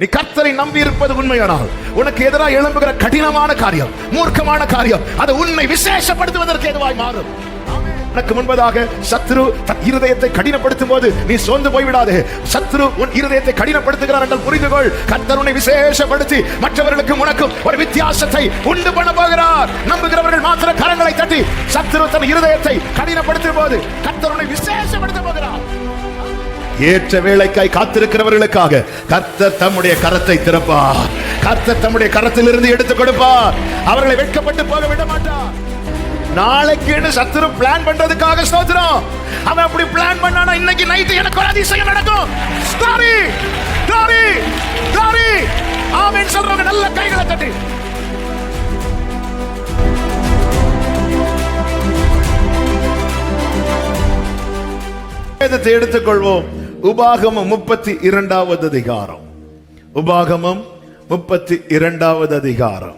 நீ கர்த்தரை நம்பி இருப்பது உண்மையானால் உனக்கு எதிராக எழும்புகிற கடினமான காரியம், மூர்க்கமான காரியம், அது உன்னை விசேஷப்படுத்துவதற்கு எதுவாய் மாறும். உனக்கு முன்பதாக சத்ரு தன் இருதயத்தை கடினப்படுத்தும் போது நீ சோர்ந்து போய்விடாதே. சத்ரு உன் இருதயத்தை கடினப்படுத்துகிறார் என்றால் புரிந்துகொள், கர்த்தர் உன்னை விசேஷப்படுத்தி மற்றவர்களுக்கும் உனக்கும் ஒரு வித்தியாசத்தை உண்டு பண்ண போகிறார். நம்புகிறவர்கள் மாத்திர கரங்களை தட்டி, சத்ரு தன் இருதயத்தை கடினப்படுத்தும் போது கர்த்தர் உன்னை விசேஷப்படுத்த போகிறார். ஏற்ற வேளைக்காய் காத்திருக்கிறவர்களுக்காக கர்த்தர் தம்முடைய கரத்தை திறப்பார். கர்த்தர் தம்முடைய கரத்திலிருந்து எடுத்துக் கொடுப்பார். அவர்களை வெட்கப்பட்டு போக விட மாட்டார். நாளைக்கு சத்துரு பிளான் பண்றதுக்காக ஸ்தோத்திரம். அவன் அப்படி பிளான் பண்ணானா இன்னைக்கு நைட் எனக்கு ஒரு அதிசயம் நடக்கும். ஸ்டாரி ஸ்டாரி ஸ்டாரி ஆமென் சொல்றவங்க நல்ல கைகளை தட்டி. வேதத்தை எடுத்துக்கொள்வோம். உபாகமம் 32வது அதிகாரம். உபாகமம் 32வது அதிகாரம்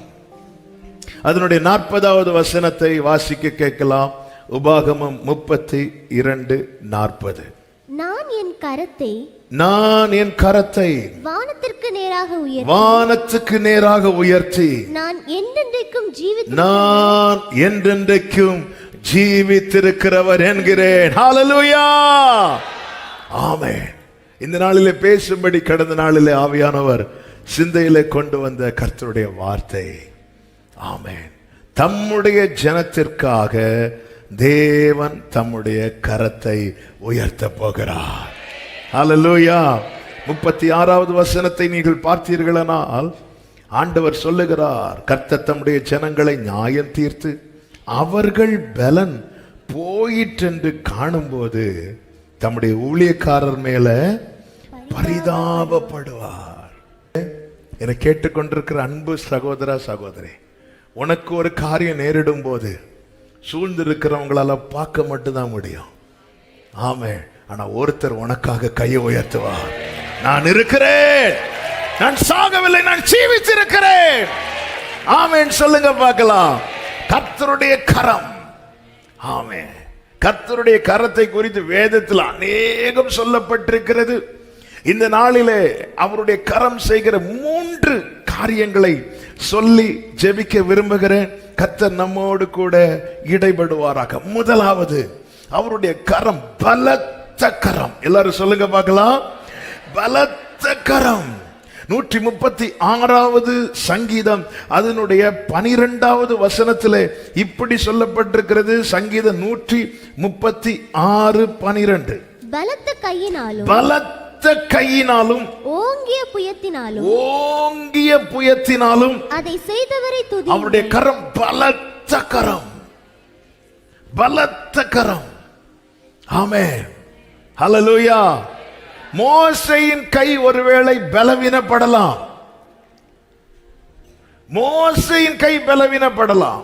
அதனுடைய 40வது வசனத்தை வாசிக்க கேட்கலாம். உபாகமம் 32:40. நான் என் கரத்தை வானத்திற்கு நேராக உயர்த்தி நான் என்றென்றைக்கும் ஜீவித்திருக்கிறவர் என்கிறேன். ஹல்லேலூயா, ஆமென். இந்த நாளிலே பேசும்படி கடந்த நாளிலே ஆவியானவர் சிந்தையிலே கொண்டு வந்த கர்த்தருடைய வார்த்தை, ஆமென். தம்முடைய ஜனத்திற்காக தேவன் தம்முடைய கரத்தை உயர்த்த போகிறார். ஹல்லேலூயா. 36வது வசனத்தை நீங்கள் பார்த்தீர்களானால் ஆண்டவர் சொல்லுகிறார், கர்த்தர் தம்முடைய ஜனங்களை நியாயம் தீர்த்து அவர்கள் பலன் போயிற்றென்று காணும்போது தம்முடைய ஊழியக்காரர் மேல பரிதாபப்படுவார். என கேட்டுக்கொண்டிருக்கிற அன்பு சகோதர சகோதரி, உனக்கு ஒரு காரியம் நேரிடும் போது சூழ்ந்திருக்கிறவங்களால பார்க்க மட்டும்தான் முடியும். ஆமே, ஆனா ஒருத்தர் உனக்காக கையை உயர்த்துவார். நான் இருக்கிறேன், நான் சாகவில்லை, நான் ஜீவித்திருக்கிறேன். ஆமென் சொல்லுங்க பார்க்கலாம். கர்த்தருடைய கரம், ஆமென். கர்த்தருடைய கரத்தை குறித்து வேதத்தில் அநேகம் சொல்லப்பட்டிருக்கிறது. இந்த நாளிலே அவருடைய கரம் செய்கிற 3 காரியங்களை சொல்லி ஜெபிக்க விரும்புகிறேன். கர்த்தர் நம்மோடு கூட இடைபடுவாராக. முதலாவது, அவருடைய கரம் பலத்த கரம். எல்லாரும் சொல்லுங்க பார்க்கலாம், பலத்த கரம். 136வது சங்கீதம் அதனுடைய 12வது வசனத்திலே இப்படி சொல்லப்பட்டிருக்கிறது. சங்கீதம் 136:12. பலத்த கையினாலும் ஓங்கிய புயத்தினாலும் அதை செய்தவரை துதி. அவருடைய கரம் பலத்த கரம், பலத்த கரம். ஆமென், ஹல்லேலூயா. மோசேயின் கை ஒருவேளை பலவீனப்படலாம், மோசேயின் கை பலவீனப்படலாம்.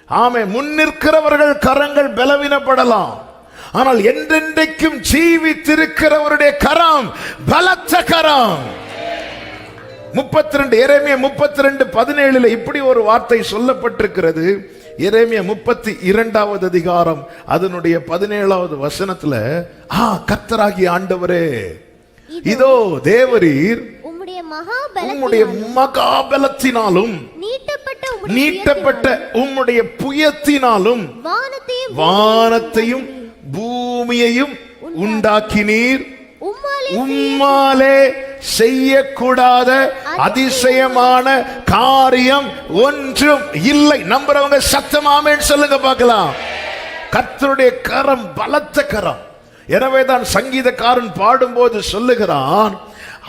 ஆமென். முன்னிற்கிறவர்கள் கரங்கள் பலவீனப்படலாம், ஆனால் என்றென்றைக்கும் ஜீவித்திருக்கிறவருடைய கரம் பலத்த கரம். 32 எரேமியா 32:17 இப்படி ஒரு வார்த்தை சொல்லப்பட்டிருக்கிறது. எரேமியா 32வது அதிகாரம் அதனுடைய 17வது வசனத்துல, கர்த்தராகிய ஆண்டவரே, இதோ தேவரீர் உம்முடைய மகாபலத்தினாலும் நீட்டப்பட்ட உம்முடைய புயத்தினாலும் வானத்தையும் பூமியையும் உண்டாக்கினீர். உம்மாலே செய்யக்கூடாத அதிசயமான காரியம் ஒன்றும் இல்லை. நம்புறவங்க சத்தமாமேன்னு சொல்லுங்க பார்க்கலாம். கர்த்தருடைய கரம் பலத்த கரம். எனவேதான் சங்கீதக்காரன் பாடும்போது சொல்லுகிறான்,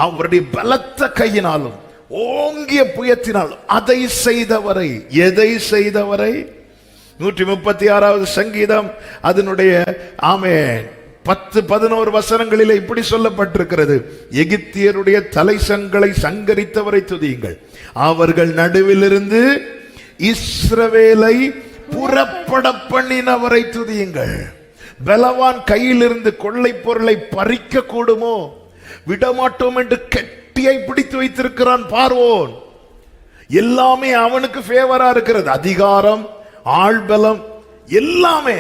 அவருடைய பலத்த கையினாலும் ஓங்கிய புயத்தினாலும் அதை செய்தவரை. எதை செய்தவரை? 136வது சங்கீதம் அதனுடைய ஆமென் 10-11 வசனங்களிலே இப்படி சொல்லப்பட்டிருக்கிறது. எகிப்தியருடைய தலைசங்களை சங்கரித்தவரை துதியுங்கள், அவர்கள் நடுவிலிருந்து இஸ்ரவேலை புறப்பட பண்ணினவரை துதியுங்கள். பலவான் கையிலிருந்து கொள்ளை பொருளை பறிக்க கூடுமோ? விடமாட்டோம் என்று கெட்டியை பிடித்து வைத்திருக்கிறான் பார்வோன். எல்லாமே அவனுக்கு ஃபேவரா இருக்கிறது. அதிகாரம், ஆள்பலம் எல்லாமே.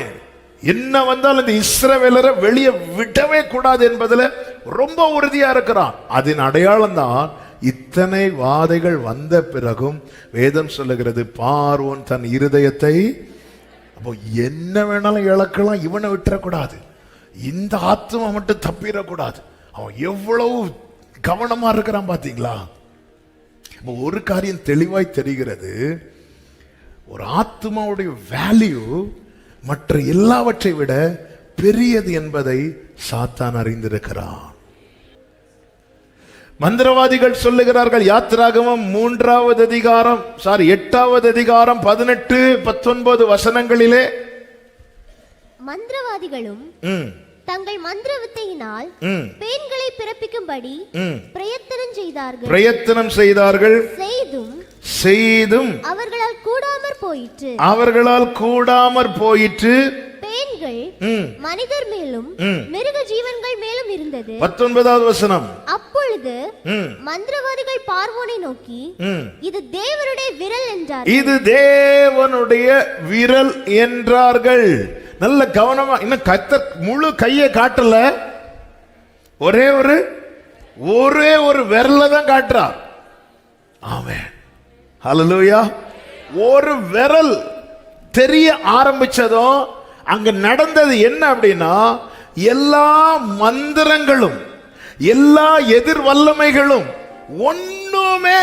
என்ன வந்தாலும் இந்த இஸ்ரவேலரை வெளியே விடவே கூடாது என்பதில் ரொம்ப உறுதியா இருக்கிறான். அதன் அடையாளம் தான் இத்தனை வாதைகள் வந்த பிறகும் வேதம் சொல்லுகிறது, பார்வோன் தன் இருதயத்தை, அப்போ என்ன வேணாலும் இழக்கலாம், இவனை விட்டுறக்கூடாது, இந்த ஆத்மா மட்டும் தப்பிடக்கூடாது. அவன் எவ்வளவு கவனமா இருக்கிறான் பாத்தீங்களா? ஒரு காரியம் தெளிவாய் தெரிகிறது, ஒரு ஆத்மாவுடைய வேல்யூ மற்ற எல்லாவற்றை விட பெரியது என்பதை சாத்தான் அறிந்திருக்கிறான். மந்திரவாதிகள் சொல்லுகிறார்கள், யாத்திராகமம் 8வது அதிகாரம் 18, 19 வசனங்களிலே, மந்திரவாதிகளும் தங்கள் மந்திர வித்தையினால் பெண்களை பிறப்பிக்கும்படி பிரயத்தனம் செய்தார்கள். செய்தும் அவர்களால் கூடாமற் போயிற்று. பெண்கள் மனிதர் மேலும் மிருக ஜீவன்கள் மேலும் இருந்தது. 19வது வசனம், அப்பொழுது மந்திரவாதிகள் பார்வோனை நோக்கி, இது தேவனுடைய விரல் என்றார்கள். இது தேவனுடைய விரல் என்றார்கள். நல்ல கவனமா, இன்னும் கர்த்தர் முழு கையை காட்டல, ஒரே ஒரு விரல தான் காட்டுறார். ஆமென், ஹல்லேலூயா. ஒரு விரல் தெரிய ஆரம்பிச்சதும் அங்க நடந்தது என்ன அப்படின்னா, எல்லா மந்திரங்களும் எல்லா எதிர் வல்லமைகளும் ஒண்ணுமே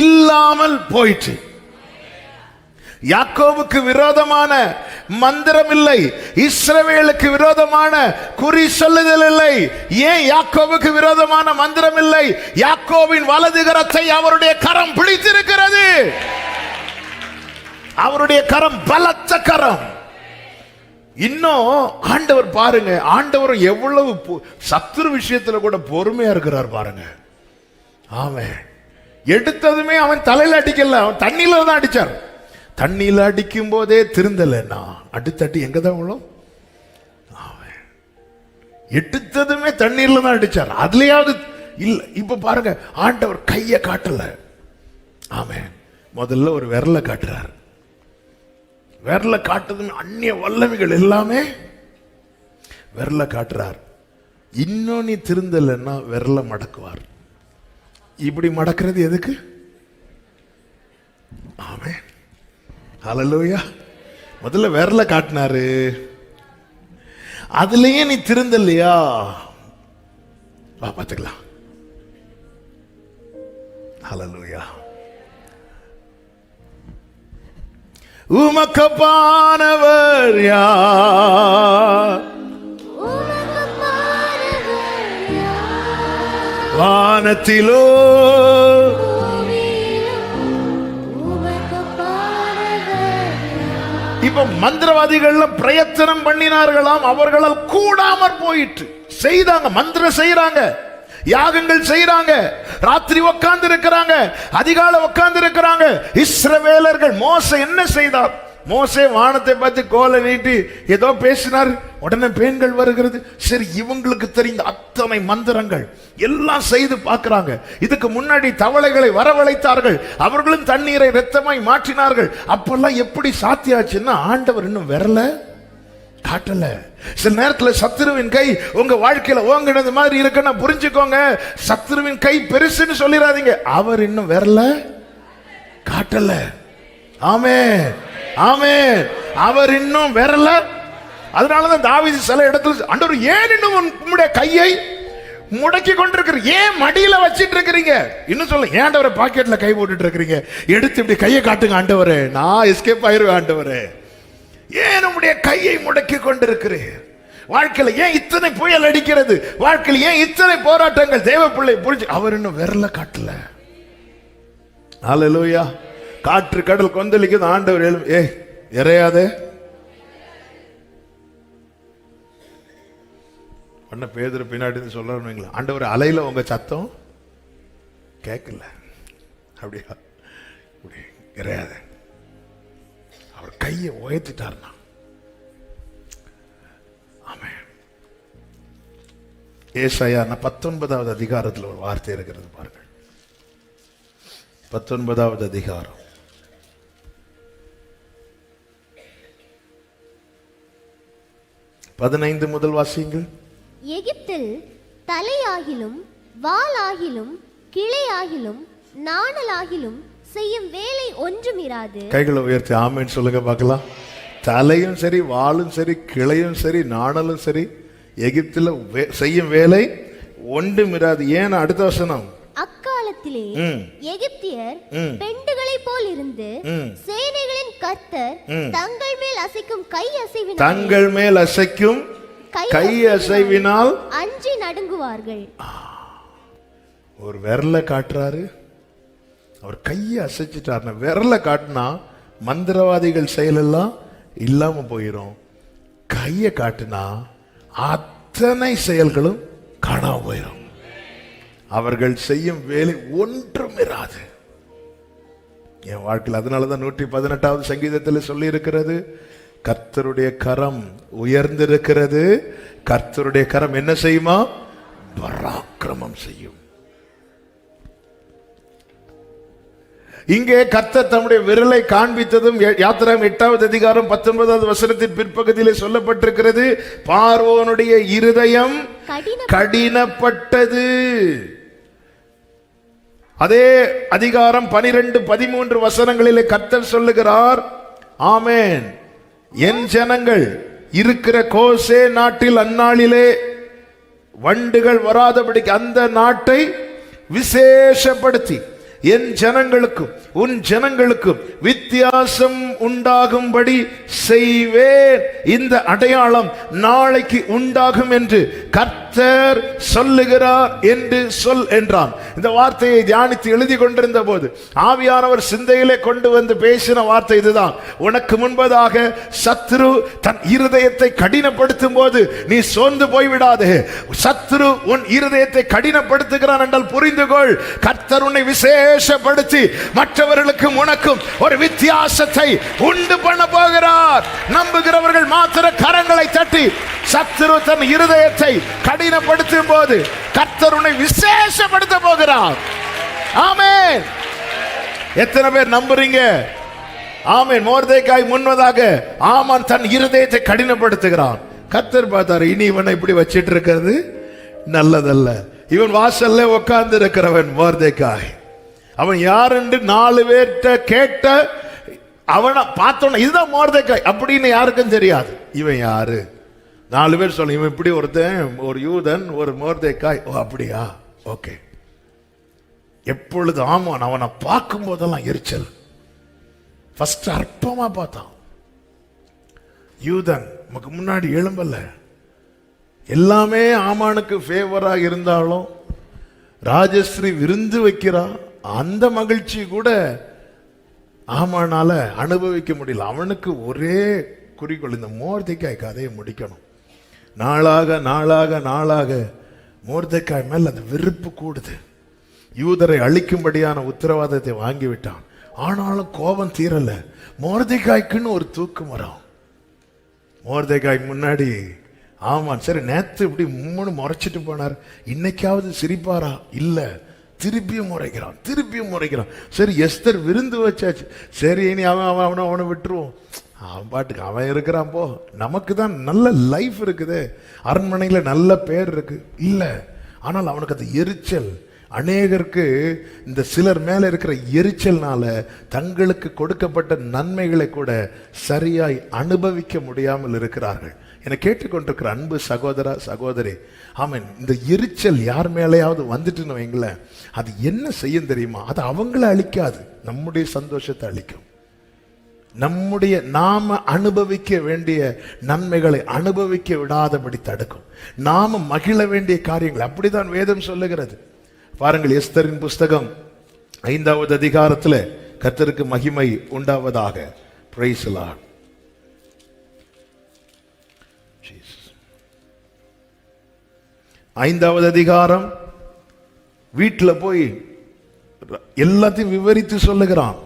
இல்லாமல் போயிற்று. யாக்கோபுக்கு விரோதமான மந்திரம் இல்லை, இஸ்ரவேலுக்கு விரோதமான குறி சொல்லுதல் இல்லை. ஏன் யாக்கோபுக்கு விரோதமான மந்திரம் இல்லை? யாக்கோபின் வலது கரத்தை அவருடைய கரம் பிடித்திருக்கிறது. அவருடைய கரம் பலத்த கரம். இன்னும் ஆண்டவர் பாருங்க, ஆண்டவர் எவ்வளவு சத்துரு விஷயத்துல கூட பொறுமையா இருக்கிறார் பாருங்க. ஆமென். எடுத்ததுமே அவன் தலையில அடிக்கல, அவன் தண்ணியில தான் அடிச்சார். தண்ணியில அடிக்கும் போதே திருந்தலன்னா அடித்தட்டி எங்க தான் விழும்? எடுத்ததுமே தண்ணீர்ல தான் அடிச்சார், அதுலயாவது இல்ல. இப்ப பாருங்க, ஆண்டவர் கைய காட்டல. ஆமென். முதல்ல ஒரு விரல காட்டுறார். விரல காட்டுதுன்னு அந்நிய வல்லமைகள் எல்லாமே விரல காட்டுறார். இன்னும் நீ திருந்தலன்னா விரல மடக்குவார். இப்படி மடக்கிறது எதுக்கு? ஆமென், ஹல்லேலூயா. முதல்ல விரல காட்டினாரு, அதுலயே நீ திருந்தலையா, வா பார்த்துக்கலாம். ஹல்லேலூயா. உமக்கப்பானவர் யார்? வானத்திலோ இப்ப மந்திரவாதிகள் பிரயத்தனம் பண்ணினார்களாம், அவர்களால் கூடாமற் போயிற்று. செய்தாங்க, மந்திரம் செய்யறாங்க, யாகங்கள் செய்யறாங்க, ராத்திரி உட்கார்ந்து இருக்கிறாங்க, அதிகாலை உட்கார்ந்து இருக்கிறாங்க இஸ்ரவேலர்கள். மோசே என்ன செய்தார்? மோசே வானத்தை பார்த்து கோலை நீட்டி ஏதோ பேசினார், உடனே பேன்கள் வருகிறது. சரி, இவங்களுக்கு தெரிந்த அத்தனை மந்திரங்கள் எல்லாம் செய்து பார்க்கிறாங்க. இதுக்கு முன்னாடி தவளைகளை வரவழைத்தார்கள், அவர்களும் தண்ணீரை இரத்தமாய் மாற்றினார்கள். அப்பெல்லாம் எப்படி சாத்தியாச்சுன்னா, ஆண்டவர் இன்னும் விரல காட்டல. சில நேரத்தில் சத்துருவின் கை உங்க வாழ்க்கையில ஓங்கினது மாதிரி இருக்குன்னா புரிஞ்சுக்கோங்க, சத்துருவின் கை பெருசுன்னு சொல்லிடாதீங்க, அவர் இன்னும் விரல காட்டல. ஆமென், ஆமென். அவர் இன்னும் விரல. அதனாலதான் தாவீது சில இடத்துல, ஆண்டவர் ஏன் இன்னும் உம்முடைய கையை முடக்கி கொண்டிருக்கிற, ஏன் மடியில வச்சிட்டு இருக்கிறீங்க? இன்னும் சொல்ல, ஏன் ஆண்டவரை பாக்கெட்ல கை போட்டுட்டு இருக்கிறீங்க? எடுத்து இப்படி கையை காட்டுங்க ஆண்டவரே, நான் எஸ்கேப் ஆயிருவேன் ஆண்டவரே. ஏன் உம்முடைய கையை முடக்கி கொண்டிருக்கிறேன்? வாழ்க்கையில ஏன் இத்தனை புயல் அடிக்கிறது? வாழ்க்கையில ஏன் இத்தனை போராட்டங்கள்? தேவ பிள்ளை புரிஞ்சு, அவர் இன்னும் விரல காட்டல. ஹல்லேலூயா. காற்று கடல் கொந்தளிக்குது, ஆண்டவர் எழும், ஏய் இறையாதே பண்ண. பேதுரு பின்னாடி சொல்றீங்களா, ஆண்டவர் அலையில உங்க சத்தம் கேட்கல, அப்படியா? இறையாதே. அவர் கையை உயர்த்திட்டார்னா. ஆமென். ஏசாயா 19வது அதிகாரத்தில் ஒரு வார்த்தை இருக்கிறது பாருங்கள். 19வது அதிகாரம் 15 முதல் வாசியுங்கள். எகிப்தில் தலையாகிலும் வாளாகிலும் கிளையாகிலும் நாணலாகிலும் செய்யும் வேலை ஒன்றுமிராது. கைகளை உயர்த்தி ஆமென் சொல்லுங்க பார்க்கலாம். தலையும் சரி, வாளும் சரி, கிளையும் சரி, நாணலும் சரி, எகிப்தில் செய்யும் வேலை ஒன்றுமிராது. ஏன் அடுத்த வசனம், அக்காலத்திலே எகிப்தியர் பெண்டுகளை போல் இருந்து சேனைகளின் கர்த்தர் தங்கள் மேல் அசைக்கும் கை அசைவினால் அஞ்சி நடுங்குவார்கள். ஒரு விரல காட்டுறாரு, அவர் கையை அசைச்சிட்டார். விரல காட்டினா மந்திரவாதிகள் செயலெல்லாம் இல்லாம போயிடும். கையை காட்டினா அத்தனை செயல்களும் காணாம போயிடும். அவர்கள் செய்யும் வேலை ஒன்றும் இராது. என் வாழ்க்கையில் அதனாலதான் 118வது சங்கீதத்தில் சொல்லி இருக்கிறது, கர்த்தருடைய கரம் உயர்ந்திருக்கிறது, கர்த்தருடைய கரம் என்ன செய்யுமா, பராக்கிரமம் செய்யும். இங்கே கர்த்தர் தம்முடைய விரலை காண்பித்ததும் யாத்திராகமம் 8வது அதிகாரம் 19வது வசனத்தின் பிற்பகுதியிலே சொல்லப்பட்டிருக்கிறது, பார்வோனுடைய இருதயம் கடினப்பட்டது. அதே அதிகாரம் 12-13 வசனங்களிலே கர்த்தர் சொல்லுகிறார், ஆமென், என் ஜனங்கள் இருக்கிற கோசே நாட்டில் அந்நாளிலே வண்டுகள் வராதபடிக்கு அந்த நாட்டை விசேஷப்படுத்தி என் ஜனங்களுக்கும் உன் ஜனங்களுக்கும் வித்தியாசம் உண்டாகும்படி செய்வேன். இந்த அடையாளம் நாளைக்கு உண்டாகும் என்று கர்த்தர் சொல்லுகிறார் என்று சொல் என்றான். இந்த வார்த்தையை தியானித்து எழுதி கொண்டிருந்த போது ஆவியானவர் சிந்தையிலே கொண்டு வந்து பேசின வார்த்தை இதுதான். உனக்கு முன்பதாக சத்ரு தன் இருதயத்தை கடினப்படுத்தும் போது நீ சோர்ந்து போய்விடாதே. சத்ரு உன் இருதயத்தை கடினப்படுத்துகிறான் என்றால் புரிந்து கொள், கர்த்தர் உன்னை விசேஷப்படுத்தி மற்றவர்களுக்கும் உனக்கும் ஒரு வித்தியாசத்தை உண்டு பண்ண போகிறார். நம்புகிறவர்கள் மாத்திர கரங்களை தட்டி, சத்ரு தன் இருதயத்தை கடினப்படுத்தும் போது கர்த்தர் உன்னை விசேஷப்படுத்த போகிறார். ஆமென். எத்தனை பேர் நம்புறீங்க? ஆமென். மொர்தெகாய் முன்னதாக ஆமான் தன் இருதயத்தை கடினப்படுத்துகிறான். கர்த்தர் பார்த்தாரு, இனி இவனை இப்படி வச்சிட்டு இருக்கிறது நல்லதல்ல. இவன் வாசல்ல உட்கார்ந்து இருக்கிறவன் மொர்தெகாய். அவன் யார் என்று 4 பேர்கிட்ட கேட்ட அவனை பார்த்தோன்னா இதுதான் மொர்தெகாய் அப்படின்னு யாருக்கும் தெரியாது. இவன் யாரு? 4 பேர் சொல்ல, இவன் இப்படி ஒருத்தன், ஒரு யூதன், ஒரு மொர்தெகாய். ஓ அப்படியா, ஓகே. எப்பொழுது ஆமான் அவனை பார்க்கும் போதெல்லாம் எரிச்சல். ஃபர்ஸ்ட் அற்பமா பார்த்தான். யூதன் நமக்கு முன்னாடி எழும்பல, எல்லாமே ஆமானுக்கு ஃபேவரா இருந்தாலும் ராஜஸ்ரீ விருந்து வைக்கிறா, அந்த மகிழ்ச்சி கூட ஆமானால அனுபவிக்க முடியல. அவனுக்கு ஒரே குறிக்கோள், இந்த மொர்தெகாய் கதையை முடிக்கணும். நாளாக நாளாக நாளாக மொர்தெகாய் மேல் அந்த வெறுப்பு கூடுது. யூதரை அழிக்கும்படியான உத்தரவாதத்தை வாங்கிவிட்டான். ஆனாலும் கோபம் தீரல. மொர்தெகாய்க்குன்னு ஒரு தூக்கம் வரும். மொர்தெகாய் முன்னாடி ஆமான் சரி நேத்து இப்படி முறைச்சிட்டு போனார், இன்னைக்காவது சிரிப்பாரா? இல்ல, திருப்பியும் முறைக்கிறான். சரி எஸ்தர் விருந்து வச்சாச்சு, சரி இனி அவனை விட்டுருவோம், அவன் பாட்டுக்கு அவன் இருக்கிறான் போ, நமக்கு தான் நல்ல லைஃப் இருக்குது, அரண்மனையில நல்ல பேர் இருக்கு. இல்ல, ஆனால் அவனுக்கு அது எரிச்சல். அநேகருக்கு இந்த சிலர் மேல இருக்கிற எரிச்சல்னால தங்களுக்கு கொடுக்கப்பட்ட நன்மைகளை கூட சரியாய் அனுபவிக்க முடியாமல் இருக்கிறார்கள். என்னை கேட்டுக்கொண்டிருக்கிற அன்பு சகோதரா சகோதரி, ஆமென், இந்த எரிச்சல் யார் மேலேயாவது வந்துட்டுன்னு வைங்களேன், அது என்ன செய்யும் தெரியுமா? அது அவங்கள அழிக்காது, நம்முடைய சந்தோஷத்தை அழிக்கும். நம்முடைய நாம அனுபவிக்க வேண்டிய நன்மைகளை அனுபவிக்க விடாதபடி தடுக்கும். நாம மகிழ வேண்டிய காரியங்கள், அப்படிதான் வேதம் சொல்லுகிறது. பாருங்கள், எஸ்தரின் புஸ்தகம் 5வது அதிகாரத்தில் கர்த்தருக்கு மகிமை உண்டாவதாக. Price the Lord. 5வது அதிகாரம் வீட்டில் போய் எல்லாத்தையும் விவரித்து சொல்லுகிறான்.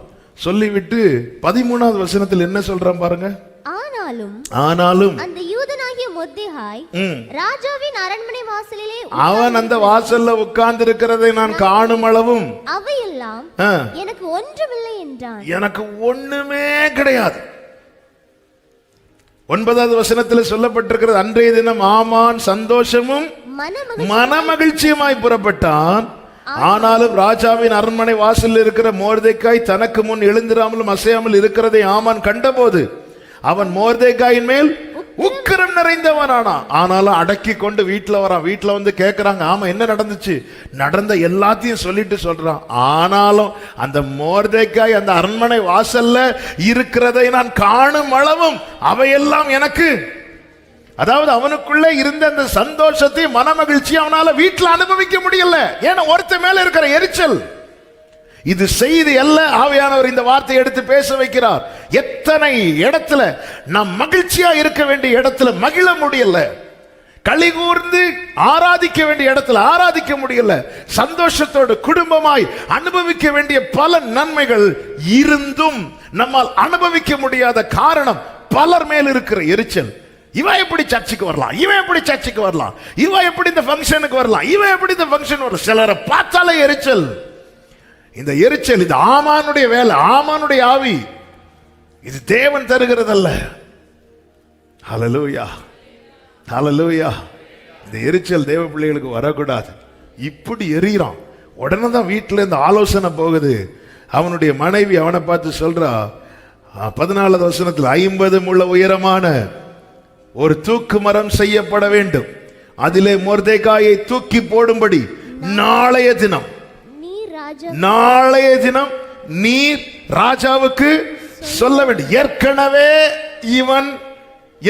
சொல்லிவிட்டு 13வது வசனத்தில் என்ன சொல்றான் பாருங்க. ஆனாலும் அந்த யூதனாகிய மொர்தெகாய் ராஜாவின் அரண்மனை வாசலிலே அவன் அந்த வாசல்ல உட்கார்ந்து இருக்கிறதை நான் காணும் அளவும் அவையெல்லாம் எனக்கு ஒன்றுமில்லை என்றான். எனக்கு ஒண்ணுமே கிடையாது. 9வது வசனத்தில் சொல்லப்பட்டிருக்கிறது, அன்றைய தினம் ஆமான் சந்தோஷமும் மனமகிழ்ச்சியுமாய் புறப்பட்டான். ஆனாலும் ராஜாவின் அரண்மனை வாசலில் இருக்கிற மோர்தேக்காய் தனக்கு முன் எழுந்திராமலும் அசையாமல் இருக்கிறதை ஆமான் கண்டபோது அவன் மோர்தேக்காயின் மேல் உக்கிரம் நிறைந்தவனானா. ஆனாலும் அடக்கி கொண்டு வீட்டுல வரான். வீட்டுல வந்து கேட்கறாங்க, ஆமா என்ன நடந்துச்சு? நடந்த எல்லாத்தையும் சொல்லிட்டு சொல்றான். ஆனாலும் அந்த மோர்தேக்காய் அந்த அரண்மனை வாசல்ல இருக்கிறதை நான் காணும் அளவும் அவையெல்லாம் எனக்கு, அதாவது அவனுக்குள்ளே இருந்த அந்த சந்தோஷத்தை மனமகிழ்ச்சி அவனால வீட்டில் அனுபவிக்க முடியல. ஏன்னா ஒருத்த மேல இருக்கிற எரிச்சல். இது செய்தி அல்ல, ஆவியானவர் இந்த வார்த்தையை எடுத்து பேச வைக்கிறார். எத்தனை இடத்துல நாம் மகிழ்ச்சியா இருக்க வேண்டிய இடத்துல மகிழ முடியல, களி கூர்ந்து ஆராதிக்க வேண்டிய இடத்துல ஆராதிக்க முடியல, சந்தோஷத்தோடு குடும்பமாய் அனுபவிக்க வேண்டிய பல நன்மைகள் இருந்தும் நம்மால் அனுபவிக்க முடியாத காரணம் பலர் மேல் இருக்கிற எரிச்சல். இவன் எப்படி சர்ச்சுக்கு வரலாம், இவன் எப்படி சர்ச்சுக்கு வரலாம், இவன் எப்படி இந்த ஃபங்க்ஷனுக்கு வரலாம், இவன் எப்படி இந்த ஃபங்க்ஷன் வரலாம். சிலரை பார்த்தாலே எரிச்சல். இந்த எரிச்சல் இது ஆமானுடைய வேலை, ஆமானுடைய ஆவி. இது தேவன் தருகிறதல்ல. ஹல்லேலூயா, ஹல்லேலூயா. இந்த எரிச்சல் தேவ பிள்ளைகளுக்கு வரக்கூடாது. இப்படி எரிகிறான். உடனே தான் வீட்டில் இந்த ஆலோசனை போகுது. அவனுடைய மனைவி அவனை பார்த்து சொல்றா, 14வது வசனத்தில் 50 முழ உயரமான ஒரு தூக்கு மரம் செய்யப்பட வேண்டும், அதிலே மொர்தெகாயை தூக்கி போடும்படி நாளைய தினம் நீர் ராஜாவுக்கு சொல்ல வேண்டும். ஏற்கனவே இவன்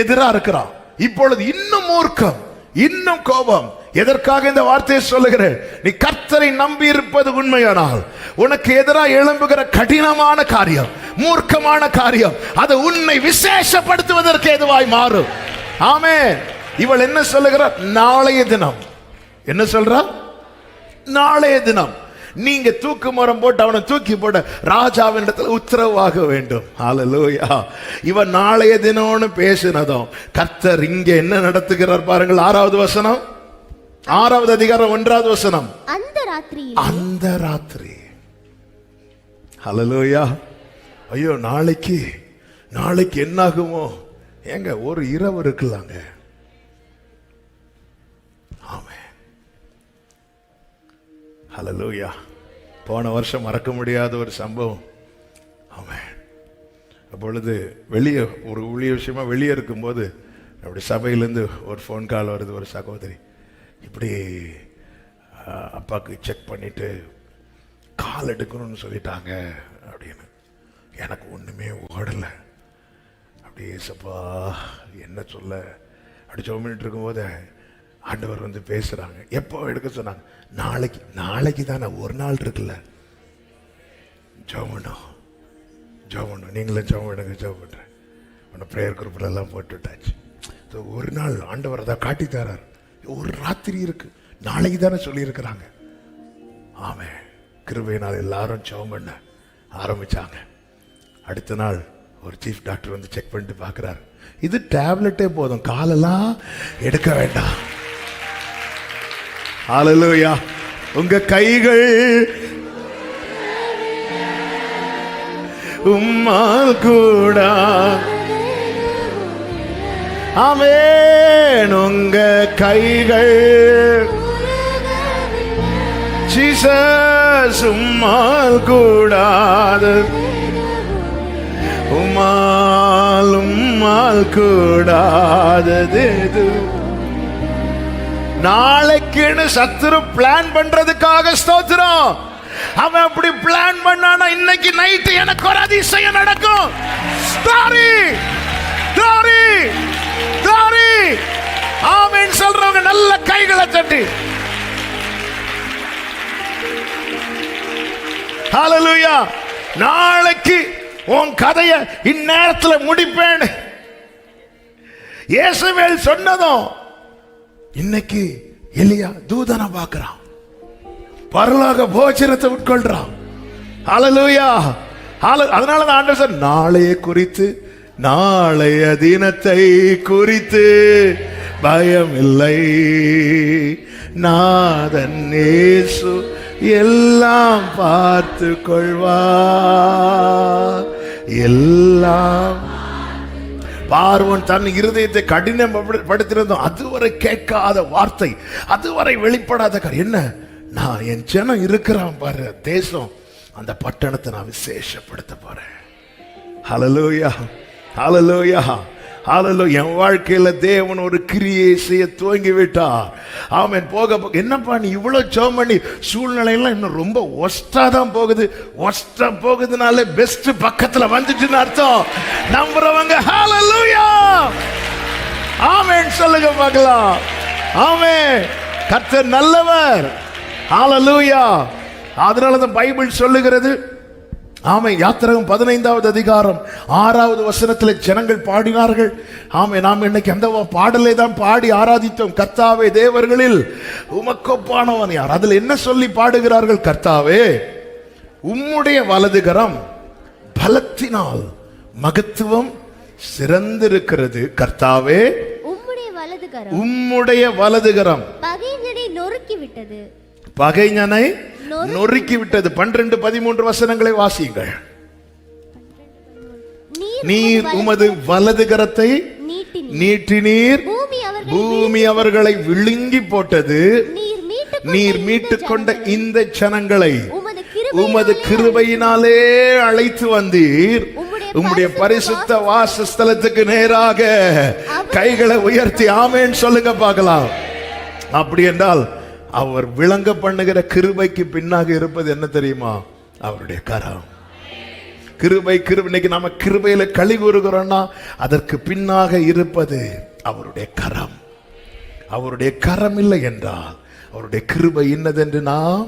எதிரா இருக்கிறான். இப்பொழுது இன்னும் மூர்க்கம், இன்னும் கோபம். எதற்காக இந்த வார்த்தையை சொல்லுகிறேன்? நீ கர்த்தரை நம்பி இருப்பது உண்மையானால் உனக்கு எதிராக எழும்புகிற கடினமான காரியம், மூர்க்கமான காரியம், அது உன்னை விசேஷப்படுத்துவதற்கு எதுவாய் மாறும். ஆமென். இவள் என்ன சொல்லுகிறார்? நாளைய தினம். என்ன சொல்றா? நாளைய தினம் நீங்க தூக்கு மரம் போட்டு அவனை தூக்கி போட ராஜாவின் இடத்துல உத்தரவாக வேண்டும். ஹல்லேலூயா. இவன் நாளைய தினம்னு பேசினதும் கர்த்தர் இங்க என்ன நடத்துகிறார் பாருங்கள். 6வது வசனம், 6வது அதிகாரம் 1வது வசனம். அந்த ராத்திரி. ஹல்லேலூயா. ஐயோ, நாளைக்கு என்ன ஆகுமோ? ஏங்க, ஒரு இரவு இருக்குல்லாங்க. ஆமென். ஹல்லேலூயா. போன வருஷம் மறக்க முடியாத ஒரு சம்பவம். ஆமென். அப்பொழுது வெளியே ஒரு ஊழிய விஷயமா வெளியே இருக்கும்போது அப்படி சபையிலேருந்து ஒரு ஃபோன் கால் வருது. ஒரு சகோதரி இப்படி அப்பாவுக்கு செக் பண்ணிட்டு கால் எடுக்கணும்னு சொல்லிட்டாங்க அப்படின்னு. எனக்கு ஒன்றுமே ஓடலை. அப்படியே சப்பா என்ன சொல்ல அப்படி ஜெபம் பண்ணிட்டு இருக்கும்போது ஆண்டவர் வந்து பேசுறாங்க. எப்போ எடுக்க சொன்னாங்க? நாளைக்கு தானே, ஒரு நாள் இருக்குல்ல, ஜெபம் பண்ணும். நீங்களும் ஜெபம் பண்ணுங்க, ஜெபம் பண்ணுறேன். உன்னை ப்ரேயர் குரூப்ல எல்லாம் போட்டுட்டாச்சு. ஒரு நாள் ஆண்டவர் அதை காட்டி தரார். ஒரு ராத்திரி இருக்கு, நாளைக்கு தானே சொல்லியிருக்கிறாங்க. ஆமென். கிருபையினால் எல்லாரும் ஜெபம் பண்ண ஆரம்பிச்சாங்க. அடுத்த நாள் ஒரு சீஃப் டாக்டர் வந்து செக் பண்ணிட்டு பார்க்குறாரு. இது டேப்லெட்டே போதும், காலெல்லாம் எடுக்க வேண்டாம். ஹல்லேலூயா. உங்க கைகள் உம்மால் கூட. ஆமென். உங்க கைகள் ஜீசஸ் உம்மால் கூடாது, உம்மால் கூடாதது. நாளைக்குன்னு சத்துரு பிளான் பண்றதுக்காக ஸ்தோத்திரம். அவன் அப்படி பிளான் பண்ணானா இன்னைக்கு நைட் எனக்கு ஒரு அதிசயம் நடக்கும். ஆமென் சொல்றவங்க நல்ல கைகளை தட்டி ஹல்லேலூயா. நாளைக்கு உன் கதைய இந்நேரத்தில் முடிப்பேன். இயேசுவேல் சொன்னதும் இன்னைக்கு எலியா தூதனை பார்க்கிறான், பரலோக போஜனத்தை உட்கொள்றான். ஹல்லேலூயா. அதனால தான் ஆண்டவர் சொன்னார், நாளைய குறித்து, நாளைய தினத்தை குறித்து பயம் இல்லை, நாதன் இயேசு எல்லாம் பார்த்து கொள்வார், எல்லாம் பார்வோன் தன் இருதயத்தை கடினப்படுத்தினதும் அதுவரை கேட்காத வார்த்தை, அதுவரை வெளிப்படாத என்ன, நான் என் ஜனம் இருக்கிறான் பாரு தேசம், அந்த பட்டணத்தை நான் விசேஷப்படுத்த போறேன். ஹல்லேலூயா, ஹல்லேலூயா, ஹல்லேலூயா. என் வாழ்க்கையில தேவன் ஒரு கிரியை செய்ய துவங்கி விட்டார். ஆமென். போக என்னப்பா நீ இவ்வளவு ஜெபம் பண்ணி சூழ்நிலையெல்லாம் இன்னும் ரொம்ப ஒஸ்டா தான் போகுது. ஒஸ்டா போகுதுனால பெஸ்ட் பக்கத்துல வந்துச்சுன்னு அர்த்தம். நம்புறவங்க ஹல்லேலூயா ஆமென் சொல்லுங்க பார்க்கலாம். ஆமென். கர்த்தர் நல்லவர். ஹல்லேலூயா. அதனால தான் பைபிள் சொல்லுகிறது, ஆமை யாத்திராகமம் 15வது அதிகாரம் 6வது வசனத்தில் ஜனங்கள் பாடினார்கள். ஆமை நாம் இன்னைக்கு அந்த பாடலை தான் பாடி ஆராதித்தோம். கர்த்தாவே தேவர்களில் உமக்கொப்பானவன் யார்? அதில் என்ன சொல்லி பாடுகிறார்கள்? கர்த்தாவே உம்முடைய வலதுகரம் பலத்தினால் மகத்துவம் சிறந்திருக்கிறது. கர்த்தாவே உம்முடைய வலதுகரம் பகைஞனை நொறுக்கி விட்டது. பகைஞனை நொறுக்கி விட்டது. 12-13 வசனங்களை வாசியுங்கள். நீர் உமது வலது கரத்தை நீட்டினீர், பூமி அவர்களை விழுங்கி போட்டது. நீர் மீட்டுக் கொண்ட இந்த ஜனங்களை உமது கிருபையினாலே அழைத்து வந்தீர். உம்முடைய பரிசுத்த வாசஸ்தலத்துக்கு நேராக கைகளை உயர்த்தி ஆமென் சொல்லுங்க பார்க்கலாம். அப்படி என்றால் அவர் விளங்க பண்ணுகிற கிருபைக்கு பின்னாக இருப்பது என்ன தெரியுமா? அவருடைய கரம். கிருபை கிருபை. இன்னைக்கு நாம கிருபையில களி கூறுகிறோம்னா அதற்கு பின்னாக இருப்பது அவருடைய கரம். அவருடைய கரம் இல்லை என்றால் அவருடைய கிருபை இன்னதென்று நாம்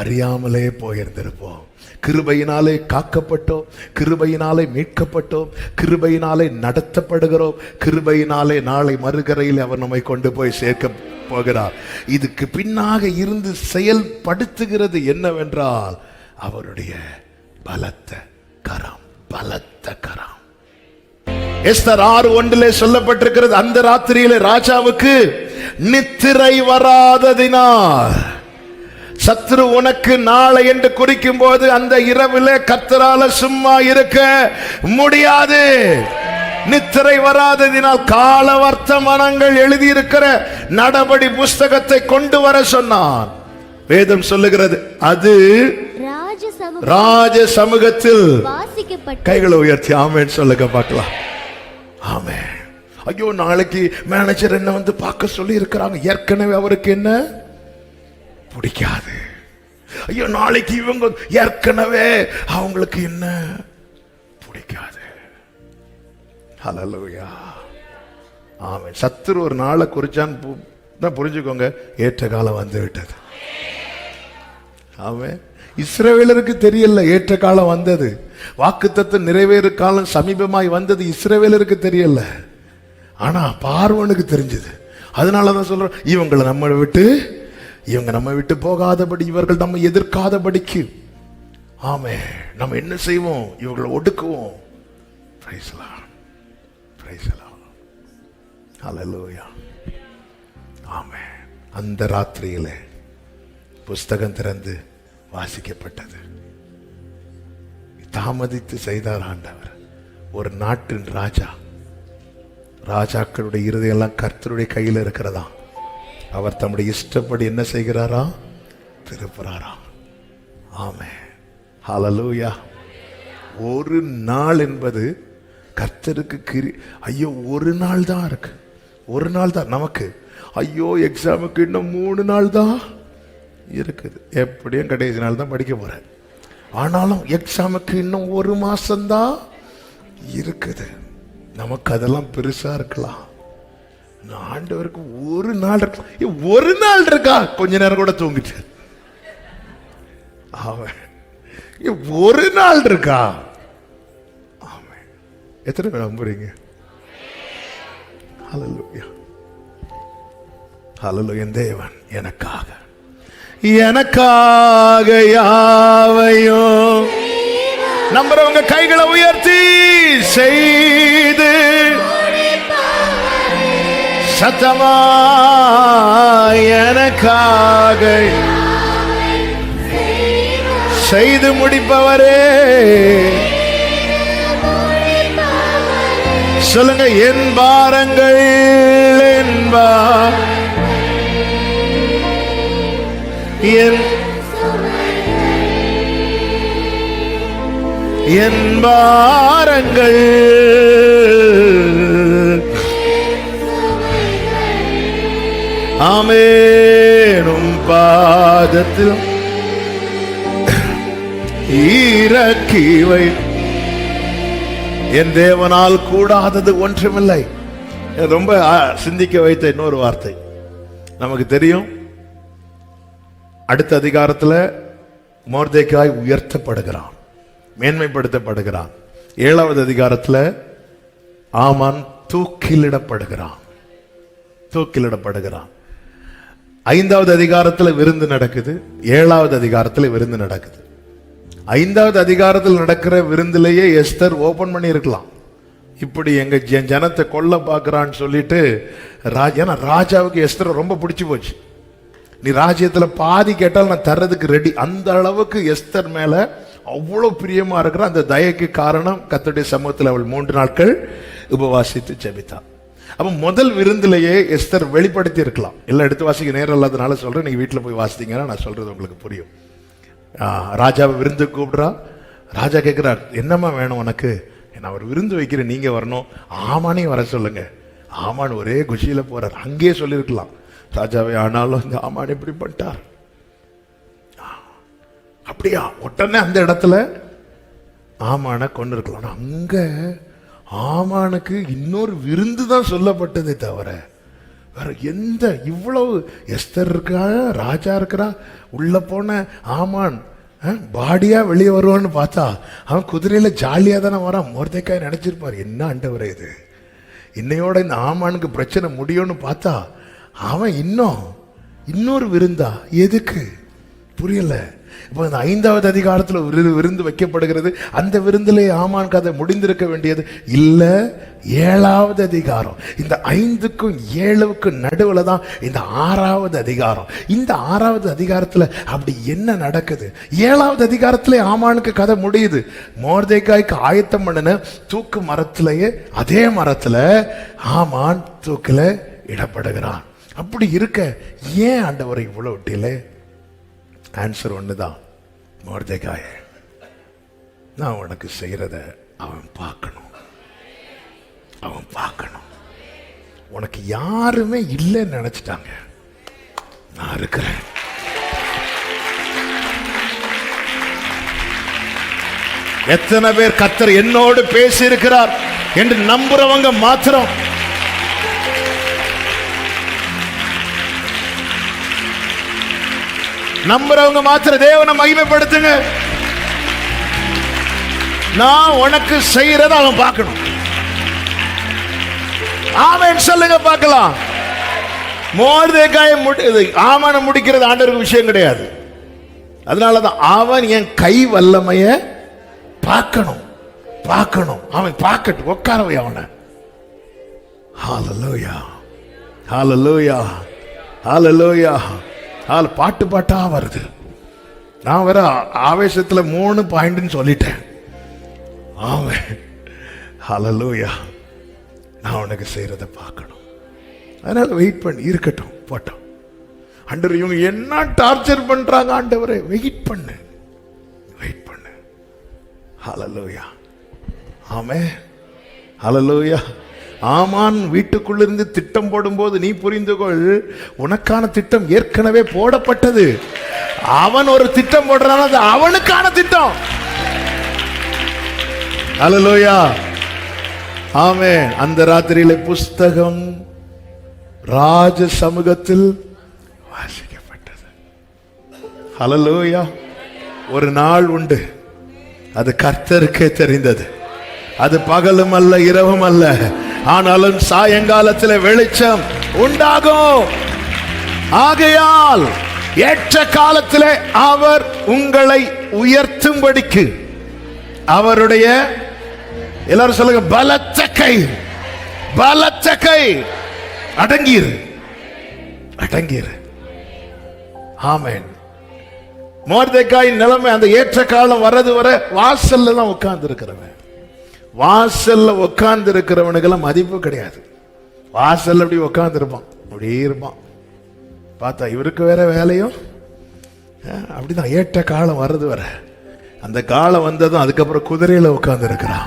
அறியாமலே போயிருந்திருப்போம். கிருபையினாலே காக்கப்பட்டோம், கிருபையினாலே மீட்கப்பட்டோம், கிருபையினாலே நடத்தப்படுகிறோம், கிருபையினாலே நாளை மறுகரையில் அவர் நம்மை கொண்டு போய் சேர்க்க போகிறார். இதுக்கு பின்னாக இருந்து செயல்படுத்துகிறது என்னவென்றால் அவருடைய பலத்த கரம். பலத்த கரம். எஸ்தர் 6:1 சொல்லப்பட்டிருக்கிறது, அந்த ராத்திரியிலே ராஜாவுக்கு நித்திரை வராததினால், சத்ரு உனக்கு நாளை என்று குறிக்கும் போது அந்த இரவிலே கர்த்தரால சும்மா இருக்க முடியாது. நித்திரை வராததினால் கால வர்த்தமானங்கள் எழுதியிருக்கிற நடபடி புஸ்தகத்தை கொண்டு வர சொன்னான். வேதம் சொல்லுகிறது அது ராஜ சமூகத்தில் கைகளை உயர்த்தி ஆமென் சொல்லுங்க பார்க்கலாம். ஆமென். ஐயோ நாளைக்கு மேனேஜர் என்ன வந்து பார்க்க சொல்லி இருக்கிறாங்க, ஏற்கனவே அவருக்கு என்ன பிடிக்காது. ஐயோ நாளைக்கு இவங்க ஏற்கனவே அவங்களுக்கு என்ன பிடிக்காது. ஹல்லேலூயா. ஆமென். சத்துரு ஒரு நாளை குறிச்சான்னு புரிஞ்சுக்கோங்க, ஏற்ற காலம் வந்து விட்டது. ஆமென். இஸ்ரவேலருக்கு தெரியல ஏற்ற காலம் வந்தது. வாக்குத்தத்தம் நிறைவேறு காலம் சமீபமாய் வந்தது. இஸ்ரவேலருக்கு தெரியல, ஆனா பார்வோனுக்கு தெரிஞ்சது. அதனாலதான் சொல்றோம், இவங்க நம்ம விட்டு போகாதபடி, இவர்கள் நம்ம எதிர்க்காதபடிக்கு ஆமென் நம்ம என்ன செய்வோம்? இவங்களை ஒடுக்குவோம். Praise the Lord, praise the Lord, hallelujah. Amen. அந்த ராத்திரியிலே புஸ்தகம் திறந்து வாசிக்கப்பட்டது. தாமதித்து செய்தார் ஆண்டவர். ஒரு நாட்டின் ராஜாக்களுடைய இருதயெல்லாம் கர்த்தருடைய கையில் இருக்கிறதா. அவர் தம்முடைய இஷ்டப்படி என்ன செய்கிறாரா? திருப்புறாரா. ஆமென். ஹல்லேலூயா. ஒரு நாள் என்பது கர்த்தருக்கு ஐயோ ஒரு நாள் தான் இருக்கு. ஒரு நாள் தான் நமக்கு. ஐயோ எக்ஸாமுக்கு இன்னும் 3 நாள் தான் இருக்குது. எப்படியும் கடைசி நாள் தான் படிக்க போறேன். ஆனாலும் எக்ஸாமுக்கு இன்னும் 1 மாசம்தான் இருக்குது. நமக்கு அதெல்லாம் பெருசா இருக்கலாம். ஆண்டவருக்கு ஒரு நாள் இருக்கா, கொஞ்ச நேரம் கூட தூங்கிட்டு. ஒரு நாள் இருக்கா. எத்தனை பேர் நம்புறீங்க? ஹல்லேலூயா, ஹல்லேலூயா. தேவன் எனக்காக யாவையும் நம்புறவங்க கைகளை உயர்த்தி செய்து சத்தமா எனக்காக செய்து முடிப்பவரே, சொல்லுங்க, என் பாரங்கள் என் பாரங்கள் ஆமென் பாதத்தில் இறக்கி வை. என் தேவனால் கூடாதது ஒன்றுமில்லை. ரொம்ப சிந்திக்க வைத்த இன்னொரு வார்த்தை நமக்கு தெரியும். அடுத்த அதிகாரத்தில் மொர்தெகாய் உயர்த்தப்படுகிறான், மேன்மைப்படுத்தப்படுகிறான். 7வது அதிகாரத்தில் ஆமான் தூக்கிலிடப்படுகிறான். 5வது அதிகாரத்தில் விருந்து நடக்குது, 7வது அதிகாரத்தில் விருந்து நடக்குது. 5வது அதிகாரத்தில் நடக்கிற விருந்திலேயே எஸ்தர் ஓபன் பண்ணி இருக்கலாம், இப்படி எங்க ஜனத்தை கொல்ல பார்க்கிறான்னு சொல்லிட்டு. ஏன்னா ராஜாவுக்கு எஸ்தர் ரொம்ப பிடிச்சு போச்சு. நீ ராஜ்யத்துல பாதி கேட்டால் நான் தர்றதுக்கு ரெடி. அந்த அளவுக்கு எஸ்தர் மேல அவ்வளவு பிரியமா இருக்கிற அந்த தயக்கு காரணம் கர்த்தருடைய சமூகத்தில் அவள் 3 நாட்கள் உபவாசித்து ஜெபித்தாள். அப்ப முதல் விருந்திலேயே எஸ்தர் வெளிப்படுத்தி இருக்கலாம். எல்லாம் எடுத்து வாசிக்க நேரம் இல்லாதனால சொல்றேன், நீங்க வீட்டில் போய் வாசித்தீங்கன்னா நான் சொல்றது உங்களுக்கு புரியும். ராஜாவை விருந்து கூப்பிடுறா. ராஜா கேட்கிறார், என்னம்மா வேணும் உனக்கு? நான் ஒரு விருந்து வைக்கிறேன், நீங்க வரணும். ஆமானையும் வர சொல்லுங்க. ஆமான் ஒரே குஷியில போறார். அங்கேயே சொல்லியிருக்கலாம் ராஜாவை, ஆனாலும் இந்த ஆமான் எப்படி பண்ணிட்டார். அப்படியா? உடனே அந்த இடத்துல ஆமான கொண்டு இருக்கலாம். அங்க ஆமானுக்கு இன்னொரு விருந்து தான் சொல்லப்பட்டதே தவிர வேற எந்த, இவ்வளவு எஸ்தர் இருக்கா, ராஜா இருக்கிறா, உள்ள போன ஆமான் பாடியா வெளியே வருவான்னு பார்த்தா அவன் குதிரையில ஜாலியா தானே வரான். மொர்தெகாய் நினைச்சிருப்பார், என்ன ஆண்டவரே இது, இன்னையோட இந்த ஆமானுக்கு பிரச்சனை முடியும்னு பார்த்தா அவன் இன்னொரு விருந்தா? எதுக்கு புரியல. இப்போ இந்த 5வது அதிகாரத்தில் விருந்து வைக்கப்படுகிறது. அந்த விருந்திலே ஆமான் கதை முடிந்திருக்க வேண்டியது இல்ல. 7வது அதிகாரம், இந்த 5க்கும் 7க்கும் நடுவில் தான் இந்த 6வது அதிகாரம். இந்த 6வது அதிகாரத்தில் அப்படி என்ன நடக்குது? 7வது அதிகாரத்திலே ஆமானுக்கு கதை முடியுது. மொர்தெகாய்க்கு ஆயத்தம் பண்ணின தூக்கு மரத்திலேயே அதே மரத்தில் ஆமான் தூக்கில இடப்படுகிறான். அப்படி இருக்க ஏன் ஆண்டவரை இவ்வளவு விட்டிலே? ஆன்சர் ஒண்ணுதான், மொர்தெகாய் நான் உனக்கு செய்யறத அவன் பார்க்கணும். உனக்கு யாருமே இல்லைன்னு நினைச்சிட்டாங்க, நான் இருக்கிறேன். எத்தனை பேர் கர்த்தர் என்னோடு பேசி இருக்கிறார் என்று நம்புறவங்க மாத்திரம் தேவனை மகிமைப்படுத்துங்க. நான் உனக்கு செய்யறத அவன் பார்க்கணும். ஆமென் சொல்லுங்க பார்க்கலாம். மொர்தெகாய் ஆமானை முடிக்கிறது ஆண்டவருக்கு விஷயம் கிடையாது. அதனாலதான் அவன் என் கை வல்லமைய பார்க்கணும். அவன் பார்க்கட்டும், உட்காரவை அவனை. ஹல்லேலூயா, ஹல்லேலூயா, ஹல்லேலூயா. பாட்டா வருது. நான் வேற ஆவேசத்துல 3 பாயிண்ட் சொல்லிட்டேன். ஆமென், ஹல்லேலூயா. நான் உனக்கு செய்யறத பார்க்கணும். அதனால வெயிட் பண்ணி இருக்கட்டும், போட்டோம். ஆண்டவர் இவங்க என்ன டார்ச்சர் பண்றாங்க, ஆண்டவரே வெயிட் பண்ணு. ஹல்லேலூயா, ஆமென், ஹல்லேலூயா. ஆமான் வீட்டுக்குள்ளிருந்து திட்டம் போடும்போது நீ புரிந்து கொள், உனக்கான திட்டம் ஏற்கனவே போடப்பட்டது. அவன் ஒரு திட்டம் போடுறான், அது அவனுக்கான திட்டம். ஹல்லேலூயா, ஆமென். அந்த ராத்திரியில புஸ்தகம் ராஜ சமூகத்தில் வாசிக்கப்பட்டது. ஹல்லேலூயா. ஒரு நாள் உண்டு, அது கர்த்தருக்கே தெரிந்தது. அது பகலும் அல்ல, இரவும் அல்ல. ஆனாலும் சாயங்காலத்தில் வெளிச்சம் உண்டாகும். ஆகையால் ஏற்ற காலத்திலே அவர் உங்களை உயர்த்தும்படிக்கு அவருடைய, எல்லாரும் சொல்லுங்க, பலத்த கை அடங்கிரு. ஆமென். மொர்தெகாய் நிலைமை அந்த ஏற்ற காலம் வர்றது வரை வாசல்ல தான் உட்கார்ந்து இருக்கிறவன். வாசல்ல உட்கார்ந்து இருக்கிறவனுக்கெல்லாம் மதிப்பு கிடையாது. வாசல்ல அப்படி உட்கார்ந்து இருப்பான், அப்படியே இருப்பான். பார்த்தா இவருக்கு வேற வேலையும் அப்படிதான். ஏற்ற காலம் வர்றது வர அந்த காலம் வந்ததும் அதுக்கப்புறம் குதிரையில உட்கார்ந்து இருக்கிறான்.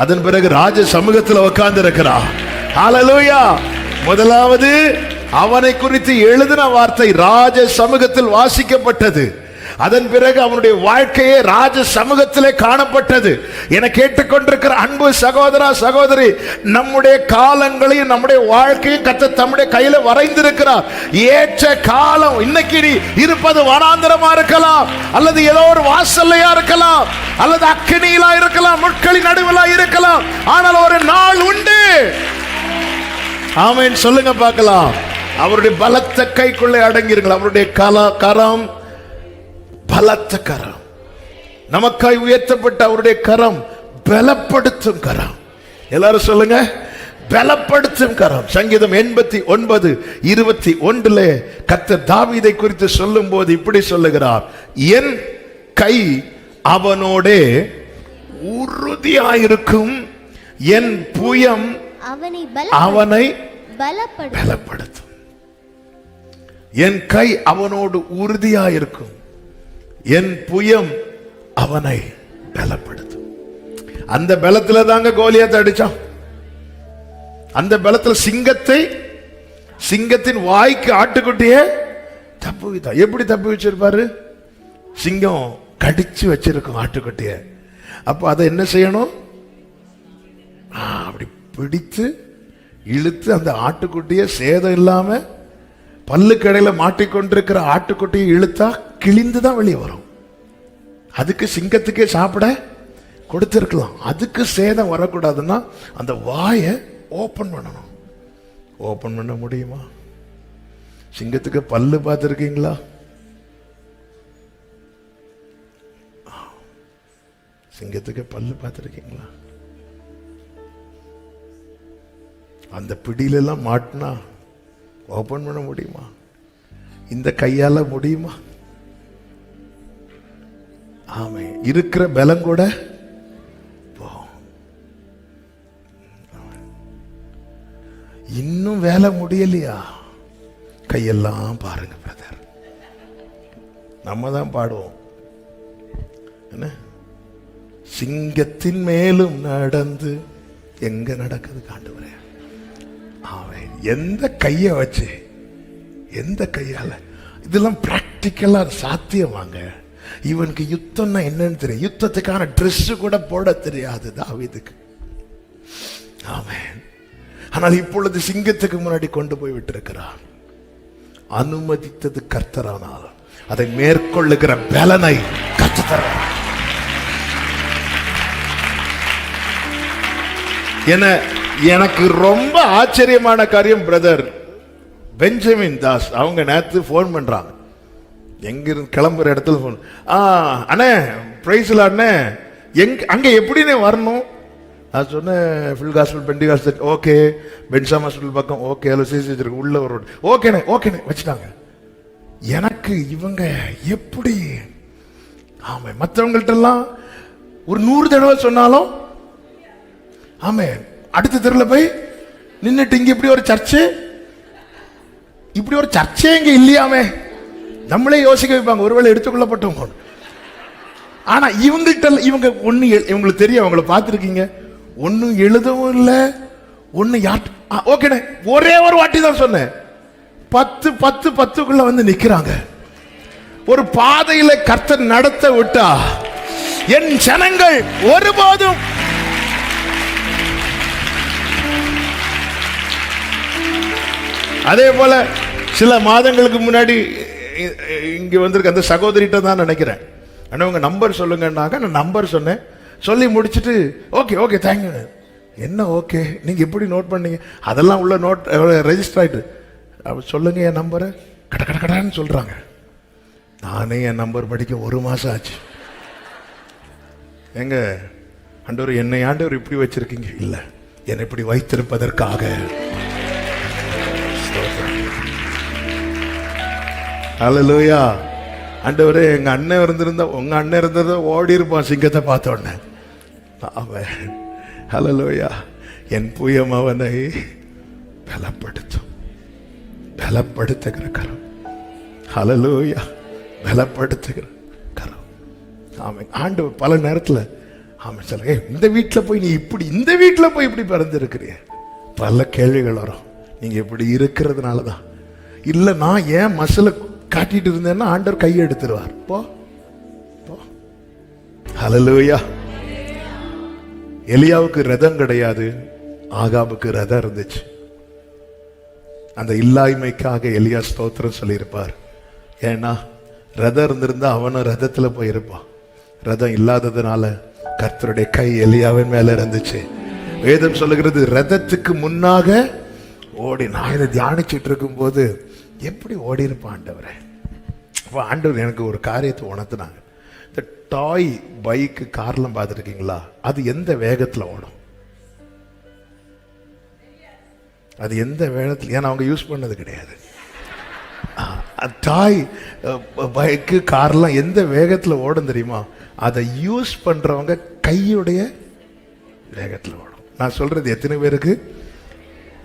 அதன் பிறகு ராஜ சமூகத்தில் உட்கார்ந்து இருக்கிறான். ஹல்லேலூயா. முதலாவது அவனை குறித்து எழுதின வார்த்தை ராஜ சமூகத்தில் வாசிக்கப்பட்டது. அதன் பிறகு அவனுடைய வாழ்க்கையே ராஜ சமூகத்திலே காணப்பட்டது. என கேட்டுக்கொண்டிருக்கிற அன்பு சகோதரா சகோதரி, நம்முடைய காலங்களையும் நம்முடைய வாழ்க்கையும் கர்த்தர் தம்முடைய கையில வரைந்திருக்கிறார். ஏற்ற காலம் இன்னைக்கு நீ இருப்பது வனாந்தரமா இருக்கலாம், அல்லது ஏதோ ஒரு வாசல்லையா இருக்கலாம், அல்லது அக்கினியிலா இருக்கலாம், முட்களின் நடுவிலா இருக்கலாம். ஆனால் ஒரு நாள் உண்டு. ஆமென் சொல்லுங்க பார்க்கலாம். அவருடைய பலத்த கைக்குள்ளே அடங்கியிருங்கள். அவருடைய கரம் பலத்த கரம், நமக்காய் உயர்த்தப்பட்ட அவருடைய கரம் பலப்படுத்தும் கரம். எல்லாரும் சொல்லுங்க, பலப்படுத்தும் கரம். சங்கீதம் 89:21 கர்த்தர் தாவீதை குறித்து சொல்லும் போது இப்படி சொல்லுகிறார், என் கை அவனோடே உறுதியாயிருக்கும், என் புயம் அவனை பலப்படுத்தும். என் கை அவனோடு உறுதியாயிருக்கும், என் புயம் அவனை பலப்படுத்தும். அந்த பலத்துல தாங்க கோலியாத்தை அடிச்சான். அந்த பலத்துல சிங்கத்தின் வாய்க்கு ஆட்டுக்குட்டியே தப்பு வைத்தான். எப்படி தப்பு வச்சிருப்பாரு? சிங்கம் கடிச்சு வச்சிருக்கும் ஆட்டுக்குட்டிய. அப்ப அதை என்ன செய்யணும்? அப்படி பிடித்து இழுத்து அந்த ஆட்டுக்குட்டிய சேதம் இல்லாம பல்லு கடையில மாட்டிக்கொண்டிருக்கிற ஆட்டுக்குட்டியை இழுத்தா கிழிந்துதான் வெளியே வரும். அதுக்கு சிங்கத்துக்கே சாப்பிட கொடுத்திருக்கலாம். அதுக்கு சேதம் வரக்கூடாதுன்னா அந்த வாயை ஓபன் பண்ணணும். ஓபன் பண்ண முடியுமா? சிங்கத்துக்கு பல்லு பார்த்திருக்கீங்களா? சிங்கத்துக்கு பல்லு பார்த்திருக்கீங்களா? அந்த பிடியில எல்லாம் மாட்டினா ஓபன் பண்ண முடியுமா? இந்த கையால முடியுமா? ஆமே, இருக்கிற பலம் கூட இன்னும் வேலை முடியலையா? கையெல்லாம் பாருங்க பிரதர், நம்ம தான் பாடுவோம் என்ன, சிங்கத்தின் மேலும் நடந்து எங்க நடக்குது காண்டுவரே. அவன் எந்த கைய வச்சு, எந்த கையால, இதெல்லாம் பிராக்டிக்கலா சாத்தியமாங்க. இவனுக்கு யுத்தம்னா என்னன்னு தெரியும். யுத்தத்துக்கான ட்ரெஸ் கூட போட தெரியாது தாவீதுக்கு. ஆமென். ஆனால் இப்பொழுது சிங்கத்துக்கு முன்னாடி கொண்டு போய் விட்டிருக்கிறான். அனுமதித்தது கர்த்தரானால் அதை மேற்கொள்ளுகிற பலனை கர்த்தர். எனக்கு ரொம்ப ஆச்சரியமான காரியம், பிரதர் பெஞ்சமின் தாஸ் அவங்க நேத்து போன் பண்றாங்க. எங்கிருந்து கிளம்புற இடத்துல போன், அண்ணே பிரைஸ்ல அண்ணே, அங்க எப்படின்னு வரணும்? நான் சொன்னேன் ஃபுல் ஹாஸ்பிட்டல் பெண்டி ஹாஸ்பிட்டல் ஓகே, பென்சாம் ஹாஸ்பிட்டல் பக்கம் ஓகே, அதில் சிசி வச்சிருக்கு உள்ள ஒரு ரோடு ஓகேண்ணே ஓகேண்ணே வச்சுட்டாங்க. எனக்கு இவங்க எப்படி, ஆமா மற்றவங்கள்ட்ட எல்லாம் ஒரு 100 தடவை சொன்னாலும் ஆமே அடுத்த தெருவில் போய் நின்றுட்டு இங்க இப்படி ஒரு சர்ச்சே இங்க இல்லையாமே நம்மளே யோசிக்க வைப்பாங்க, ஒருவேளை எடுத்துக்கொள்ளப்பட்டவங்க. ஆனா இவங்கள்ட்ட இவங்க ஒண்ணு, இவங்களுக்கு தெரியும், அவங்கள பார்த்துருக்கீங்க, ஒன்னும் எழுதவும் இல்லை, ஒண்ணு ஓகே ஒரே ஒரு வாட்டி தான் சொன்னேன், 10 வந்து நிக்கிறாங்க. ஒரு பாதையில கர்த்தர் நடத்த விட்டா என் ஜனங்கள் ஒருபோதும் அதே போல சில மாதங்களுக்கு முன்னாடி இங்க வந்திருக்க அந்த சகோதரிட்ட தான் நினைக்கிறேன், ஆனா உங்க நம்பர் சொல்லுங்கன்னாக்க நான் நம்பர் சொன்னேன். சொல்லி முடிச்சுட்டு ஓகே ஓகே தேங்க்யூ. என்ன ஓகே, நீங்க எப்படி நோட் பண்ணீங்க? அதெல்லாம் உள்ள நோட் ரெஜிஸ்டர் ஆயிட்டு. சொல்லுங்க என் நம்பரை, கடன்னு சொல்றாங்க. நானே என் நம்பர் படிக்க 1 மாசம் ஆச்சு. எங்க ஆண்டவர் என்னை ஆண்டவர் இப்படி வச்சிருக்கீங்க? இல்ல, என்னை இப்படி வைத்திருப்பதற்காக. ஹல்லேலூயா. ஆண்டவரே, எங்க அண்ணன் இருந்திருந்தா, உங்க அண்ணன் இருந்தத ஓடி இருப்பான் சிங்கத்தை பார்த்த உடனே. ஹல்லேலூயா. என் புயம் அவனை பலப்படுத்தும். பலப்படுத்துகிற கரம். ஹல்லேலூயா. பலப்படுத்துகிற கரம். ஆமென். ஆண்டவர் பல நேரத்தில் ஆமாம் சொல்ல, இந்த வீட்டில் போய் நீ இப்படி, இந்த வீட்டில் போய் இப்படி பிறந்திருக்கிறீ, பல கேள்விகள் வரும். நீங்க இப்படி இருக்கிறதுனால தான். இல்லை நான் ஏன் மசலை காட்டிட்டு இருந்தேன்னா ஆண்டவர் கையை எடுத்துருவார். போ போ. ஹல்லேலூயா. எலியாவுக்கு ரதம் கிடையாது, ஆகாபுக்கு ரதம் இருந்துச்சு. அந்த இல்லாய்மைக்காக எலியா ஸ்தோத்திரம் சொல்லியிருப்பார். ஏன்னா ரதம் இருந்திருந்தா அவனும் ரதத்துல போயிருப்பான். ரதம் இல்லாததுனால கர்த்தருடைய கை எலியாவின் மேல இருந்துச்சு. வேதம் சொல்லுகிறது, ரதத்துக்கு முன்னாக ஓடி. நான் இதை தியானிச்சுட்டு இருக்கும் போது எப்படி ஓடி இருப்பான் ஆண்டவரே. அப்போ ஆண்டவர் எனக்கு ஒரு காரியத்தை உணர்த்தினாங்க. இந்த டாய் பைக்கு கார்லாம் பார்த்துருக்கீங்களா? அது எந்த வேகத்தில் ஓடும்? அது எந்த வேகத்தில்? ஏன்னா அவங்க யூஸ் பண்ணது கிடையாது. டாய் பைக்கு கார்லாம் எந்த வேகத்தில் ஓடும் தெரியுமா? அதை யூஸ் பண்றவங்க கையுடைய வேகத்தில் ஓடும். நான் சொல்றது எத்தனை பேருக்கு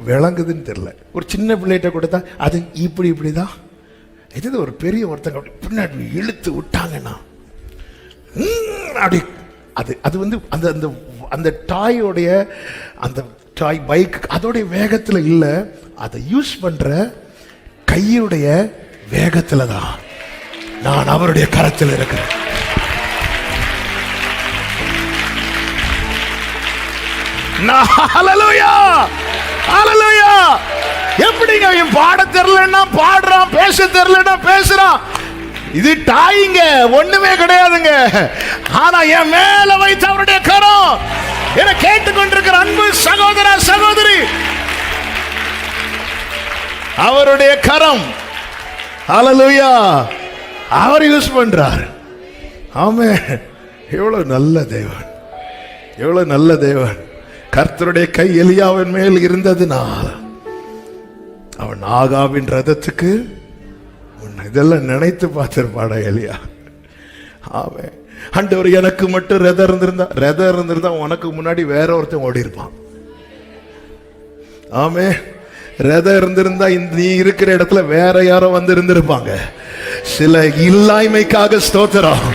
விளங்குதுன்னு தெரியல. ஒரு சின்ன பிள்ளைகிட்ட கொடுத்தா அது இப்படி இப்படிதான். இது ஒரு பெரிய ஒருத்தங்க அப்படி பின்னாடி இழுத்து விட்டாங்கன்னா அப்படி அது அது வந்து அந்த அந்த அந்த டாயோடைய அந்த டாய் பைக் அதோடைய வேகத்தில் இல்லை, அதை யூஸ் பண்ற கையுடைய வேகத்துல தான். நான் அவருடைய கரத்தில் இருக்கிறேன். ஹல்லேலூயா. ஹல்லேலூயா. எப்படிங்க இவன் பாட தெரியலன்னா பாடுறான், பேச தெரியலன்னா பேசுறான். இது டாயிங்க, ஒண்ணுமே கிடையாதுங்க. ஆனா என் மேல வைத்த அவருடைய கரம், என கேட்டுக்கொண்டிருக்கிற அன்பு சகோதர சகோதரி, அவருடைய கரம். ஹல்லேலூயா. அவர் யூஸ் பண்றார். ஆமென். எவ்வளவு நல்ல தேவன், எவ்வளவு நல்ல தேவன். கர்த்தருடைய கை எலியாவின் மேல் இருந்ததுனால் அவன் ஆகாபின் ரதத்துக்கு இதெல்லாம் நினைத்து பார்த்திருப்பாடா எலியா. ஆமென். ஆண்டவர் எனக்கு மட்டும் ரதம் இருந்திருந்தா உனக்கு முன்னாடி வேற ஒருத்தன் ஓடி இருப்பான். ஆமென். ரதம் இருந்திருந்தா நீ இருக்கிற இடத்துல வேற யாரோ வந்து இருந்திருப்பாங்க. சில இல்லாய்மைக்காக ஸ்தோத்திரம்,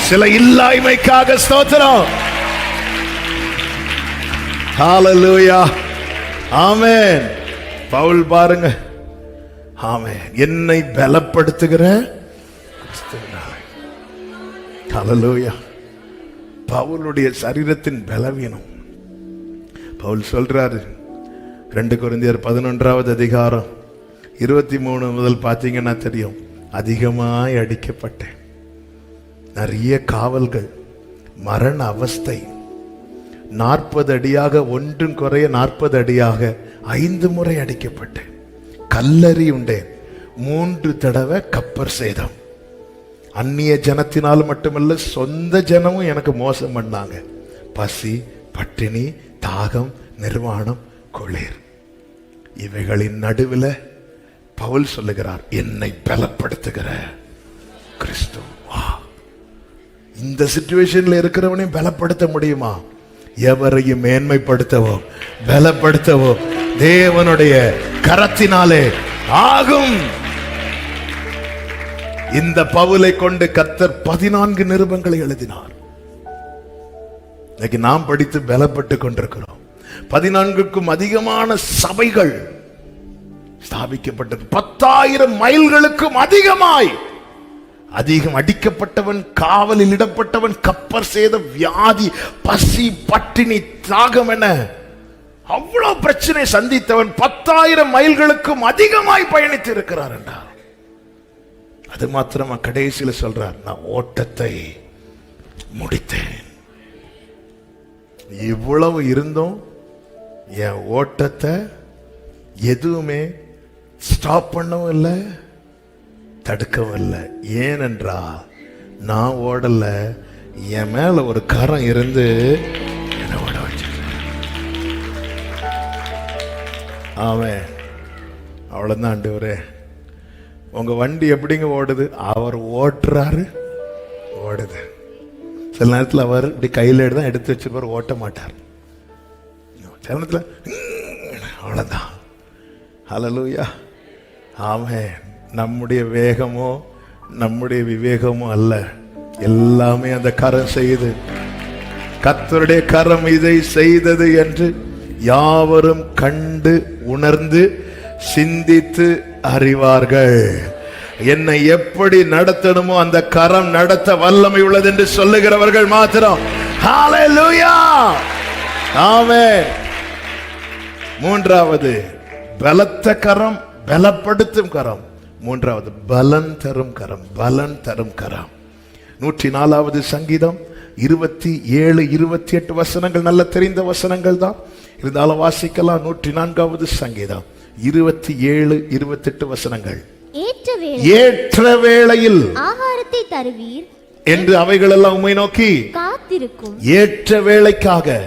சில இல்லாய்மைக்காக ஸ்தோத்திரம். ஹல்லேலூயா. ஆமென். பவுல் பாருங்க, ஆமென், என்னை பலப்படுத்துகிற கிறிஸ்துவினாலே. ஹல்லேலூயா. பவுலுடைய சரீரத்தின் பலவீனம் பவுல் சொல்றாரு. 2 கொரிந்தியர் 11வது அதிகாரம் 23 முதல் பார்த்தீங்கன்னா தெரியும். அதிகமாய் அடிக்கப்பட்டேன், நிறைய காவல்கள், மரண அவஸ்தை, 40 அடியாக ஒன்றும் குறைய 40 அடியாக 5 முறை அடிக்கப்பட்டேன். கல்லறி உண்டேன், 3 தடவை கப்பர் சேதம். அந்நிய ஜனத்தினால் மட்டுமல்ல, சொந்த ஜனமும் எனக்கு மோசம் பண்ணாங்க. பசி, பட்டினி, தாகம், நிர்வாணம், குளிர். இவைகளின் நடுவில் பவுல் சொல்லுகிறார், என்னை பலப்படுத்துகிற கிறிஸ்து. இந்த சிச்சுவேஷன்ல இருக்கிறவனையும் பலப்படுத்த முடியுமா? எவரையும் மேன்மைப்படுத்தவோ பலப்படுத்தவோ தேவனுடைய கரத்தினாலே ஆகும். இந்த பவுலை கொண்டு கர்த்தர் 14 நிருபங்களை எழுதினார். இன்னைக்கு நாம் படித்து பலப்பட்டு கொண்டிருக்கிறோம். 14க்கும் அதிகமான சபைகள் ஸ்தாபிக்கப்பட்டது. 10,000 மைல்களுக்கும் அதிகமாய் அதிகம் அடிக்கப்பட்டவன், காவலில் இடப்பட்டவன், கப்பர் சேத, வியாதி, பசி, பட்டினி, தாகம் என அவ்வளவு பிரச்சனை சந்தித்தவன் 10,000 மைல்களுக்கும் அதிகமாய் பயணித்து இருக்கிறார் என்றார். அது மாத்திரமா கடைசியில் சொல்றார், நான் ஓட்டத்தை முடித்தேன். இவ்வளவு இருந்தும் என் ஓட்டத்தை எதுவுமே ஸ்டாப் பண்ணவும் இல்லை, தடுக்கவும் இல்லை. ஏனென்றா நான் ஓடல, என் மேல ஒரு கரம் இருந்து என்ன ஓட வச்சு. ஆமென். அவ்வளவுதான். ஆண்டவரே, உங்க வண்டி எப்படிங்க ஓடுது? அவர் ஓட்டுறாரு, ஓடுது. சில நேரத்தில் அவர் இப்படி கையில் தான் எடுத்து வச்சிருப்பார், ஓட்ட மாட்டார். சரணத்துல அவ்வளவுதான். ஹல்லேலூயா. ஆமென். நம்முடைய வேகமோ நம்முடைய விவேகமோ அல்ல, எல்லாமே அந்த கரம் செய்து, கர்த்தருடைய கரம் இதை செய்தது என்று யாவரும் கண்டு உணர்ந்து சிந்தித்து அறிவார்கள். என்னை எப்படி நடத்தணுமோ அந்த கரம் நடத்த வல்லமை உள்ளது என்று சொல்லுகிறவர்கள் மாத்திரம். ஹல்லேலூயா. ஆமென். மூன்றாவது பலத்த கரம், பலப்படுத்தும் கரம். மூன்றாவது பலன் தரும் கரம், பலன் தரும் கரம். 104வது சங்கீதம் 27, 28 வசனங்கள் நல்ல தெரிந்த வசனங்கள் தான், இருந்தாலும் வாசிக்கலாம். 104வது சங்கீதம் 27, 28 வசனங்கள். ஏற்ற வேளையில் ஆகாரத்தை தருவீர் என்று அவைகள் எல்லாம் உம்மை நோக்கி காத்திருக்கும். ஏற்ற வேளைக்காக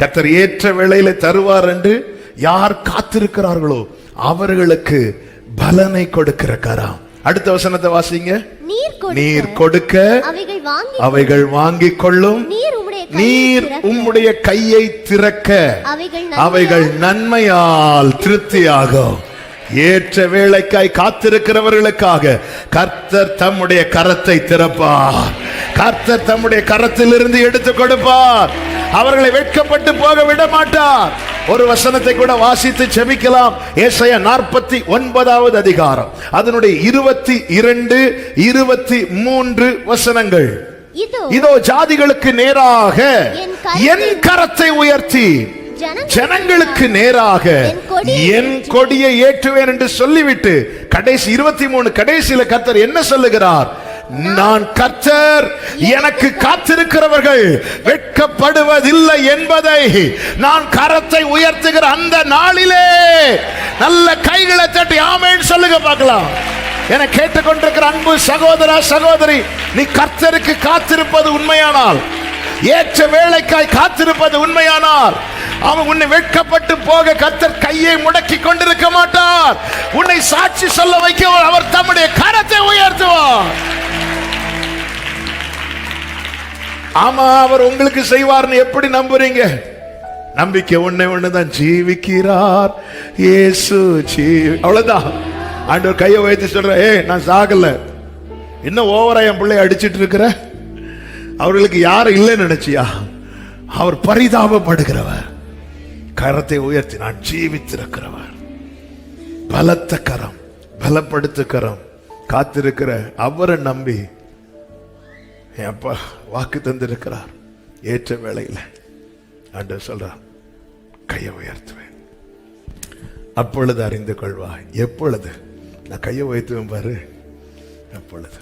கர்த்தர் ஏற்ற வேளையில தருவார் என்று யார் காத்திருக்கிறார்களோ அவர்களுக்கு பலனை கொடுக்கிற கரம். அடுத்த வசனத்தை வாசிங்க. நீர் கொடுக்க அவைகள் வாங்கிக் கொள்ளும். நீர் உம்முடைய கையை திறக்க அவைகள் நன்மையால் திருப்தியாகும். ஏற்ற வேளைக்காய் காத்திருக்கிறவர்களுக்காக கர்த்தர் தம்முடைய கரத்தை திறப்பார். கர்த்தர் தம்முடைய கரத்திலிருந்து எடுத்து கொடுப்பார். அவர்களை வெட்கப்பட்டு போக விட மாட்டார். ஒரு வசனத்தை கூட வாசித்து செபிக்கலாம். ஏசாயா 49வது அதிகாரம் அதனுடைய 22, 23 வசனங்கள். இதோ ஜாதிகளுக்கு நேராக என் கரத்தை உயர்த்தி ஜனங்களுக்கு நேராக என் கொடியை ஏற்றுவேன் என்று சொல்லிவிட்டு கடைசி 23 கடைசியில கர்த்தர் என்ன சொல்லுகிறார்? நான் கர்த்தர், எனக்கு காத்திருக்கிறவர்கள் வெட்கப்படுவதில்லை என்பதை நான் கரத்தை உயர்த்துகிற அந்த நாளிலே நல்ல கைகளை தட்டி ஆமென் சொல்லுங்க பார்க்கலாம். என கேட்டுக்கொண்டிருக்கிற அன்பு சகோதரா சகோதரி, நீ கர்த்தருக்கு காத்திருப்பது உண்மையானால், ஏற்ற வேளைக்காய் காத்திருப்பது உண்மையானால், அவன் உன்னை வெட்கப்பட்டு போக கர்த்தர் கையை முடக்கி கொண்டிருக்க மாட்டார். உன்னை சாட்சி சொல்ல வைக்க அவர் தம்முடைய கரத்தை உயர்த்துவார். ஆமா, அவர் உங்களுக்கு செய்வார்னு எப்படி நம்புறீங்க? நம்பிக்கை ஒண்ணுதான், ஜீவிக்கிறார் இயேசு அவ்வளவுதான். ஆண்டவர் கையை வைத்து சொல்ற, நான் சாகல, இன்னும் ஓவரா என் பிள்ளை அடிச்சிட்டு இருக்கிற. அவர்களுக்கு யாரும் இல்லைன்னு நினைச்சியா? அவர் பரிதாபப்படுகிறவர். கரத்தை உயர்த்தி நான் ஜீவித்திருக்கிறவர். பலத்த கரம், பலப்படுத்த கரம், காத்திருக்கிற அவரை நம்பி என் அப்பா வாக்கு தந்திருக்கிறார். ஏற்ற வேளையில் ஆண்டவர் சொல்றார், கையை உயர்த்துவேன், அப்பொழுது அறிந்து கொள்வாய். எப்பொழுது? நான் கையை உயர்த்துவேன் பாரு, எப்பொழுது.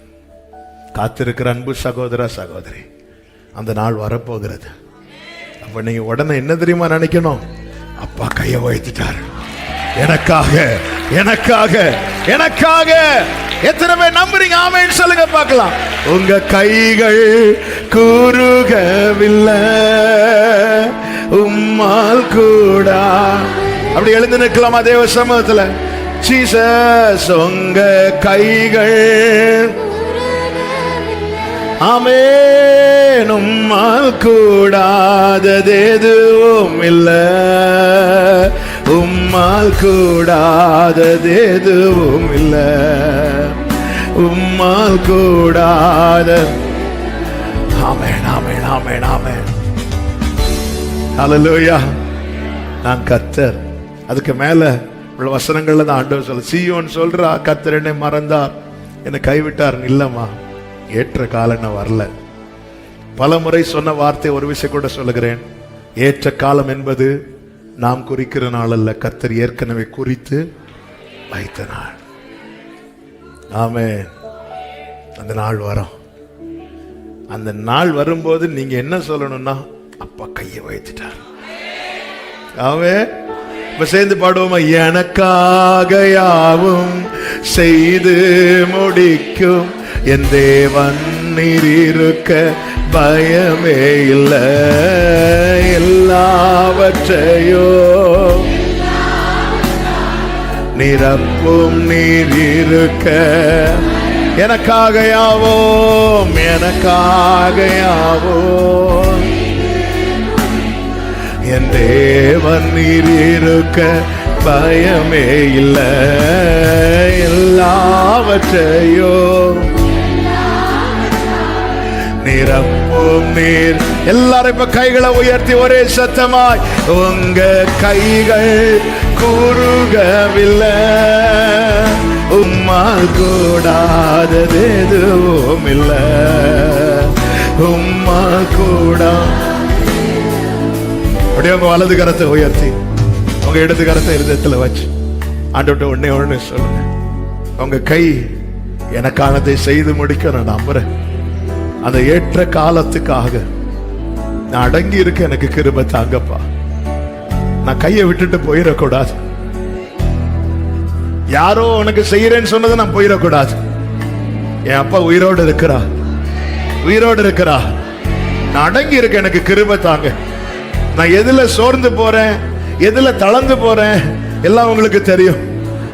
காத்திருக்கிற அன்பு சகோதரா சகோதரி, அந்த நாள் வரப்போகிறது. அப்ப நீங்க உடனே என்ன தெரியுமா நினைக்கணும்? அப்பா கையை உயர்த்திட்டார் எனக்காக, எனக்காக, எனக்காக. எத்தனை பேர் நம்புறீங்க? ஆமென் சொல்லுங்க பார்க்கலாம். உங்க கைகள் கூறுகவில்லை, உம்மால் கூட. அப்படி எழுந்து நிற்கலாமா தேவ சமூகத்துல? ஜீசஸ், உங்க கைகள் ஆமென், உம்மால் கூடாதது எதுவும் இல்லை, உம்மால் கூடாதது எதுவும் இல்லை, உம்மால் கூடாத. ஆமென், ஆமென், ஆமென், ஆமென். ஹல்லேலூயா. நான் கர்த்தர். அதுக்கு மேல உள்ள வசனங்கள்ல தான் ஆண்டவர் சொல்ல, சீயோன் சொல்றா, கர்த்தர் என்னை மறந்தார், என்னை கைவிட்டார். இல்லம்மா, ஏற்ற காலம் வரல. பல முறை சொன்ன வார்த்தை ஒரு விஷயம் கூட சொல்லுகிறேன். ஏற்ற காலம் என்பது நாம் குறிக்கிற நாள் அல்ல, கர்த்தர் ஏற்கனவே குறித்து வைத்த நாள். ஆமென். அந்த நாள் வரும். அந்த நாள் வரும்போது நீங்க என்ன சொல்லணும்னா, அப்பா கையை வைத்துட்டார். ஆமென். இப்ப சேர்ந்து பாடுவோமா? எனக்காக யாவும் செய்து முடிக்கும் என் தேவன் நீரிருக்க பயமே இல்லை, எல்லாவற்றையோ நிரப்பும் நீரிருக்க. எனக்காக யாவோம், எனக்காக யாவோம் என் தேவன் தேவன் நீர் இருக்க பயமே இல்லை. எல்லாவற்றையும் நிரப்பும் நீர். எல்லாரும் இப்ப கைகளை உயர்த்தி ஒரே சத்தமாய், உங்க கைகள் குறுகவில்லை, உம்மால் கூடாதது எதுவும் இல்லை, உம்மால் கூடா. அப்படியே உங்க வலது கரத்தை உயர்த்தி உங்க இடது கரத்தை இருதயத்துல வச்சு ஆண்டவர்ட்ட ஒண்ணே சொல்லுங்க, உங்க கை எனக்கானதை செய்து முடிக்க நான் நம்புறேன். அந்த ஏற்ற காலத்துக்காக நான் அடங்கி இருக்க எனக்கு கிருபை தாங்கப்பா. நான் கையை விட்டுட்டு போயிடக்கூடாது. யாரோ உனக்கு செய்யறேன்னு சொன்னதை நான் போயிடக்கூடாது. என் அப்பா உயிரோடு இருக்கிறா, உயிரோடு இருக்கிறா. நான் அடங்கி இருக்க எனக்கு கிருபை தாங்க. நான் எதுல சோர்ந்து போறேன், எதுல தளர்ந்து போறேன் எல்லாம் உங்களுக்கு தெரியும்.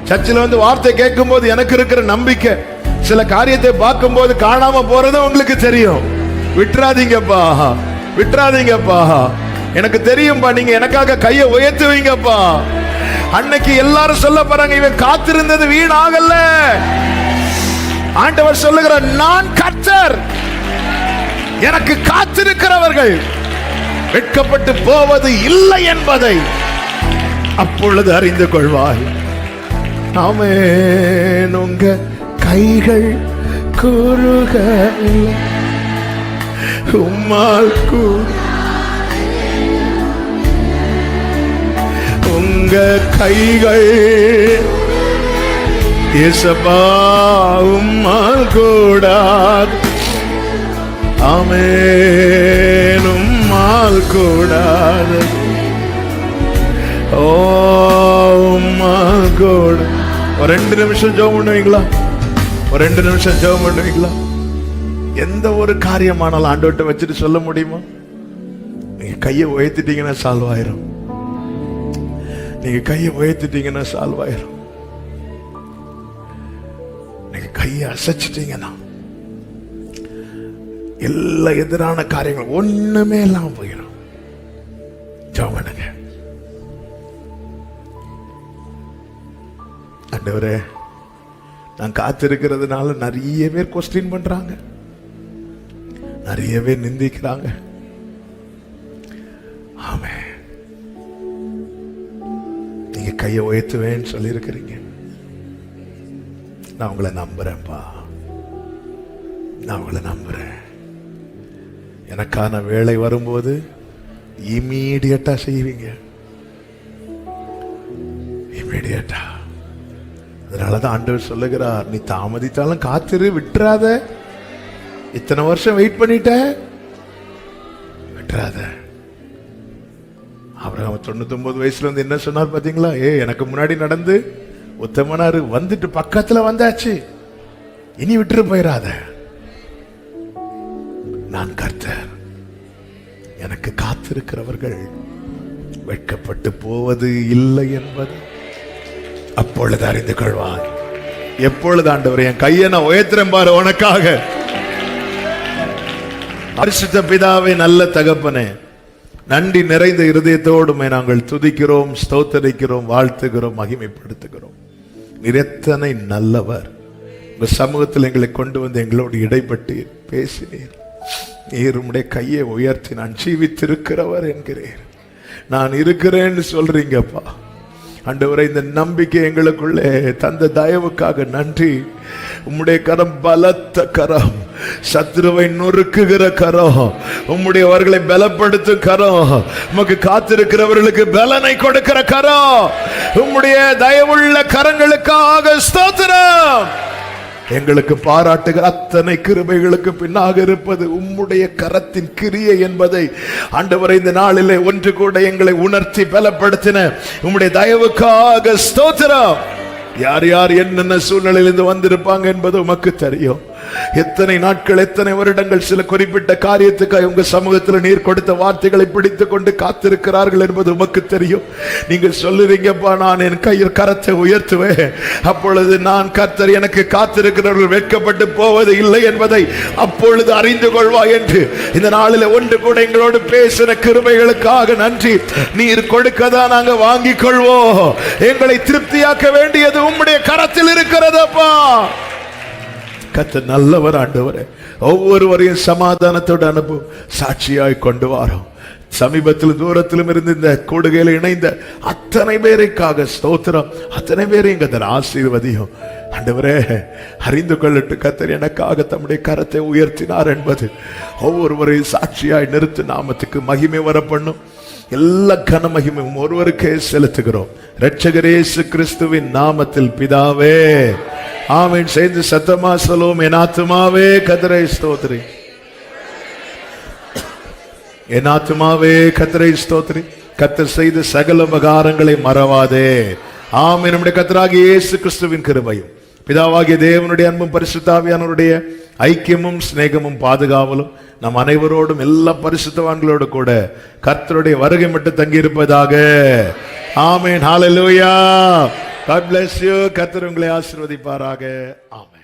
சர்ச்சில் வந்து வார்த்தை கேட்கும் போது எனக்கு இருக்கிற நம்பிக்கை, சில காரியத்தை பார்க்கும் போது காணாம போறதும் உங்களுக்கு தெரியும். விட்டுறாதீங்கப்பா, விட்டுறாதீங்கப்பா. எனக்கு தெரியும்பா, நீங்க எனக்காக கையை உயர்த்துவீங்கப்பா. அன்னைக்கு எல்லாரும் சொல்ல போறாங்க, இவன் காத்திருந்தது வீணாகல. ஆண்டவர் சொல்லுகிறார், நான் கர்த்தர், எனக்கு காத்திருக்கிறவர்கள் வெட்கப்பட்டு போவது இல்லை என்பதை அப்பொழுது அறிந்து கொள்வாய். ஆமென். உங்க கைகள் குறுகவில்லை, உம்மால் உங்க கைகள் இயேசுவா உம்மால் கூடாது. ஆமென். உம்மால் கூடாது. ஓ உம்மால் கூட. ஒரு 2 நிமிஷம் ஜெபம் பண்ணுவீங்களா? ஒரு 2 நிமிஷம் ஜெபம் பண்ணுவீங்களா? எந்த ஒரு காரியமானாலும் ஆண்டவர்ட்ட வச்சுட்டு சொல்ல முடியுமா? நீங்க கையை உயர்த்திட்டீங்கன்னா சால்வ் ஆயிரும். நீங்க கையை உயர்த்திட்டீங்கன்னா சால்வ் ஆயிரும். நீங்க கையை அசைச்சிட்டீங்கன்னா எல்லா எதிரான காரியங்கள் ஒண்ணுமே இல்லாம போயிடும். ஜெபம் பண்ணுங்க. ஆண்டவரே, நான் காத்திருக்கிறதுனால நிறைய பேர் கொஸ்டின் பண்றாங்க, நிறைய பேர் நிந்திக்கிறாங்க. ஆமென். நீங்க கையை உயர்த்துவேன்னு சொல்லி இருக்கிறீங்க. நான் உங்களை நம்புறேன்ப்பா, நான் உங்களை நம்புறேன். எனக்கான வேலை வரும்போது இமீடியட்டா செய்வீங்க, இமீடியட்டா. அதனாலதான் ஆண்டவர் சொல்லுகிறார், நீ தாமதித்தாலும் காத்திரு, விட்டுறாத. இத்தனை வருஷம் வெயிட் பண்ணிட்ட, விட்டுறாத. அப்புறம் 99 வயசுல வந்து என்ன சொன்னார் பாத்தீங்களா? எனக்கு முன்னாடி நடந்து உத்தமனாரு வந்துட்டு பக்கத்துல வந்தாச்சு, இனி விட்டுரு போயிடாத. நான் கர்த்தர், எனக்கு காத்திருக்கிறவர்கள் வெட்கப்பட்டு போவது இல்லை என்பது அப்பொழுது அறிந்து கொள்வார். எப்பொழுது? ஆண்டவர், என் கையை நான் உயர்த்துறேன் பாரு உனக்காக. பரிசுத்த பிதாவே, நல்ல தகப்பனே, நன்றி நிறைந்த இருதயத்தோடுமே நாங்கள் துதிக்கிறோம், ஸ்தோத்தரிக்கிறோம், வாழ்த்துகிறோம், மகிமைப்படுத்துகிறோம். நீர் எத்தனை நல்லவர். உங்க சமூகத்தில் எங்களை கொண்டு வந்து எங்களோடு இடைப்பட்டு பேசினீர். நீர் உம்முடைய கையை உயர்த்தி நான் ஜீவித்திருக்கிறவர் என்கிறீர். நான் இருக்கிறேன்னு சொல்றீங்கப்பா. ஆண்டவரே, இந்த நம்பிக்கை எங்களுக்குள்ளே தந்த தயவுக்காக நன்றி. உம்முடைய கரம் பலத்த கரம், சத்துருவை நொறுக்குகிற கரம், உம்முடையவர்களை பலப்படுத்தும் கரம், உமக்கு காத்திருக்கிறவர்களுக்கு பலனை கொடுக்கிற கரம், உம்முடைய தயவுள்ள கரங்களுக்காக ஸ்தோத்திரம். எங்களுக்கு பாராட்டுகிற அத்தனை கிருபைகளுக்கு பின்னாக இருப்பது உம்முடைய கரத்தின் கிரியை என்பதை ஆண்டவரை இந்த நாளிலே ஒன்று கூட எங்களை உணர்த்தி பலப்படுத்தின உம்முடைய தயவுக்காக ஸ்தோத்திரம். யார் யார் என்னென்ன சூழ்நிலையிலிருந்து வந்திருப்பாங்க என்பது உமக்கு தெரியும். எத்தனை நாட்கள், எத்தனை வருடங்கள் சில குறிப்பிட்ட காரியத்துக்காக உங்க சமூகத்தில் நீர் கொடுத்த வார்த்தைகளை பிடித்துக் கொண்டு காத்திருக்கிறார்கள் என்பது உமக்கு தெரியும். நீங்க சொல்லுறீங்கப்பா, நான் என் கையில் கரத்தை உயர்த்துவேன், அப்பொழுது நான் கர்த்தர் எனக்கு காத்திருக்கிறவர்கள் வெட்கப்பட்டு போவது இல்லை என்பதை அப்பொழுது அறிந்து கொள்வாய் என்று இந்த நாளில் ஒன்று கூட எங்களோடு பேசின கிருபைகளுக்காக நன்றி. நீர் கொடுக்கதான் நாங்க வாங்கிக் கொள்வோம். எங்களை திருப்தியாக்க வேண்டியது உம்முடைய கரத்தில் இருக்கிறதப்பா. கர்த்தர் நல்லவர் ஆண்டவரே. ஒவ்வொருவரையும் சமாதானத்தோடு அனுப்பும் சாட்சியாய் கொண்டு வாரோம். சமீபத்தில் தூரத்திலும் இருந்து இந்த கூடுகையில் இணைந்த அத்தனை பேருக்காக ஸ்தோத்திரம். அத்தனை பேரையும் கர்த்தர் ஆசீர்வதியும் ஆண்டவரே. அறிந்து கொள்ளட்டு கர்த்தர் எனக்காக தம்முடைய கரத்தை உயர்த்தினார் என்பது ஒவ்வொருவரையும் சாட்சியாய் நிறுத்து நாமத்துக்கு மகிமை வர பண்ணும். எல்லா கன மகிமையும் ஒருவருக்கே செலுத்துகிறோம் இரட்சகர் இயேசு கிறிஸ்துவின் நாமத்தில் பிதாவே, ஆமென். சேர்ந்து சத்தமா சொல்லுவோம். என் ஆத்துமாவே கர்த்தரை ஸ்தோத்திரி, என் ஆத்துமாவே கர்த்தரை ஸ்தோத்திரி, கர்த்தர் செய்த சகல உபகாரங்களை மறவாதே. ஆமென். நம்முடைய கர்த்தராகிய இயேசு கிறிஸ்துவின் கிருபையும் பிதாவாகிய தேவனுடைய அன்பும் பரிசுத்த ஆவியானவருடைய ஐக்கியமும் சிநேகமும் பாதுகாவலும் நம் அனைவரோடும் எல்லா பரிசுத்தவான்களோடு கூட கர்த்தருடைய வருகை மட்டும் தங்கி இருப்பதாக. ஆமென். ஹல்லேலூயா. God bless you. கர்த்தர் உங்களை ஆசீர்வதிப்பாராக. ஆமென்.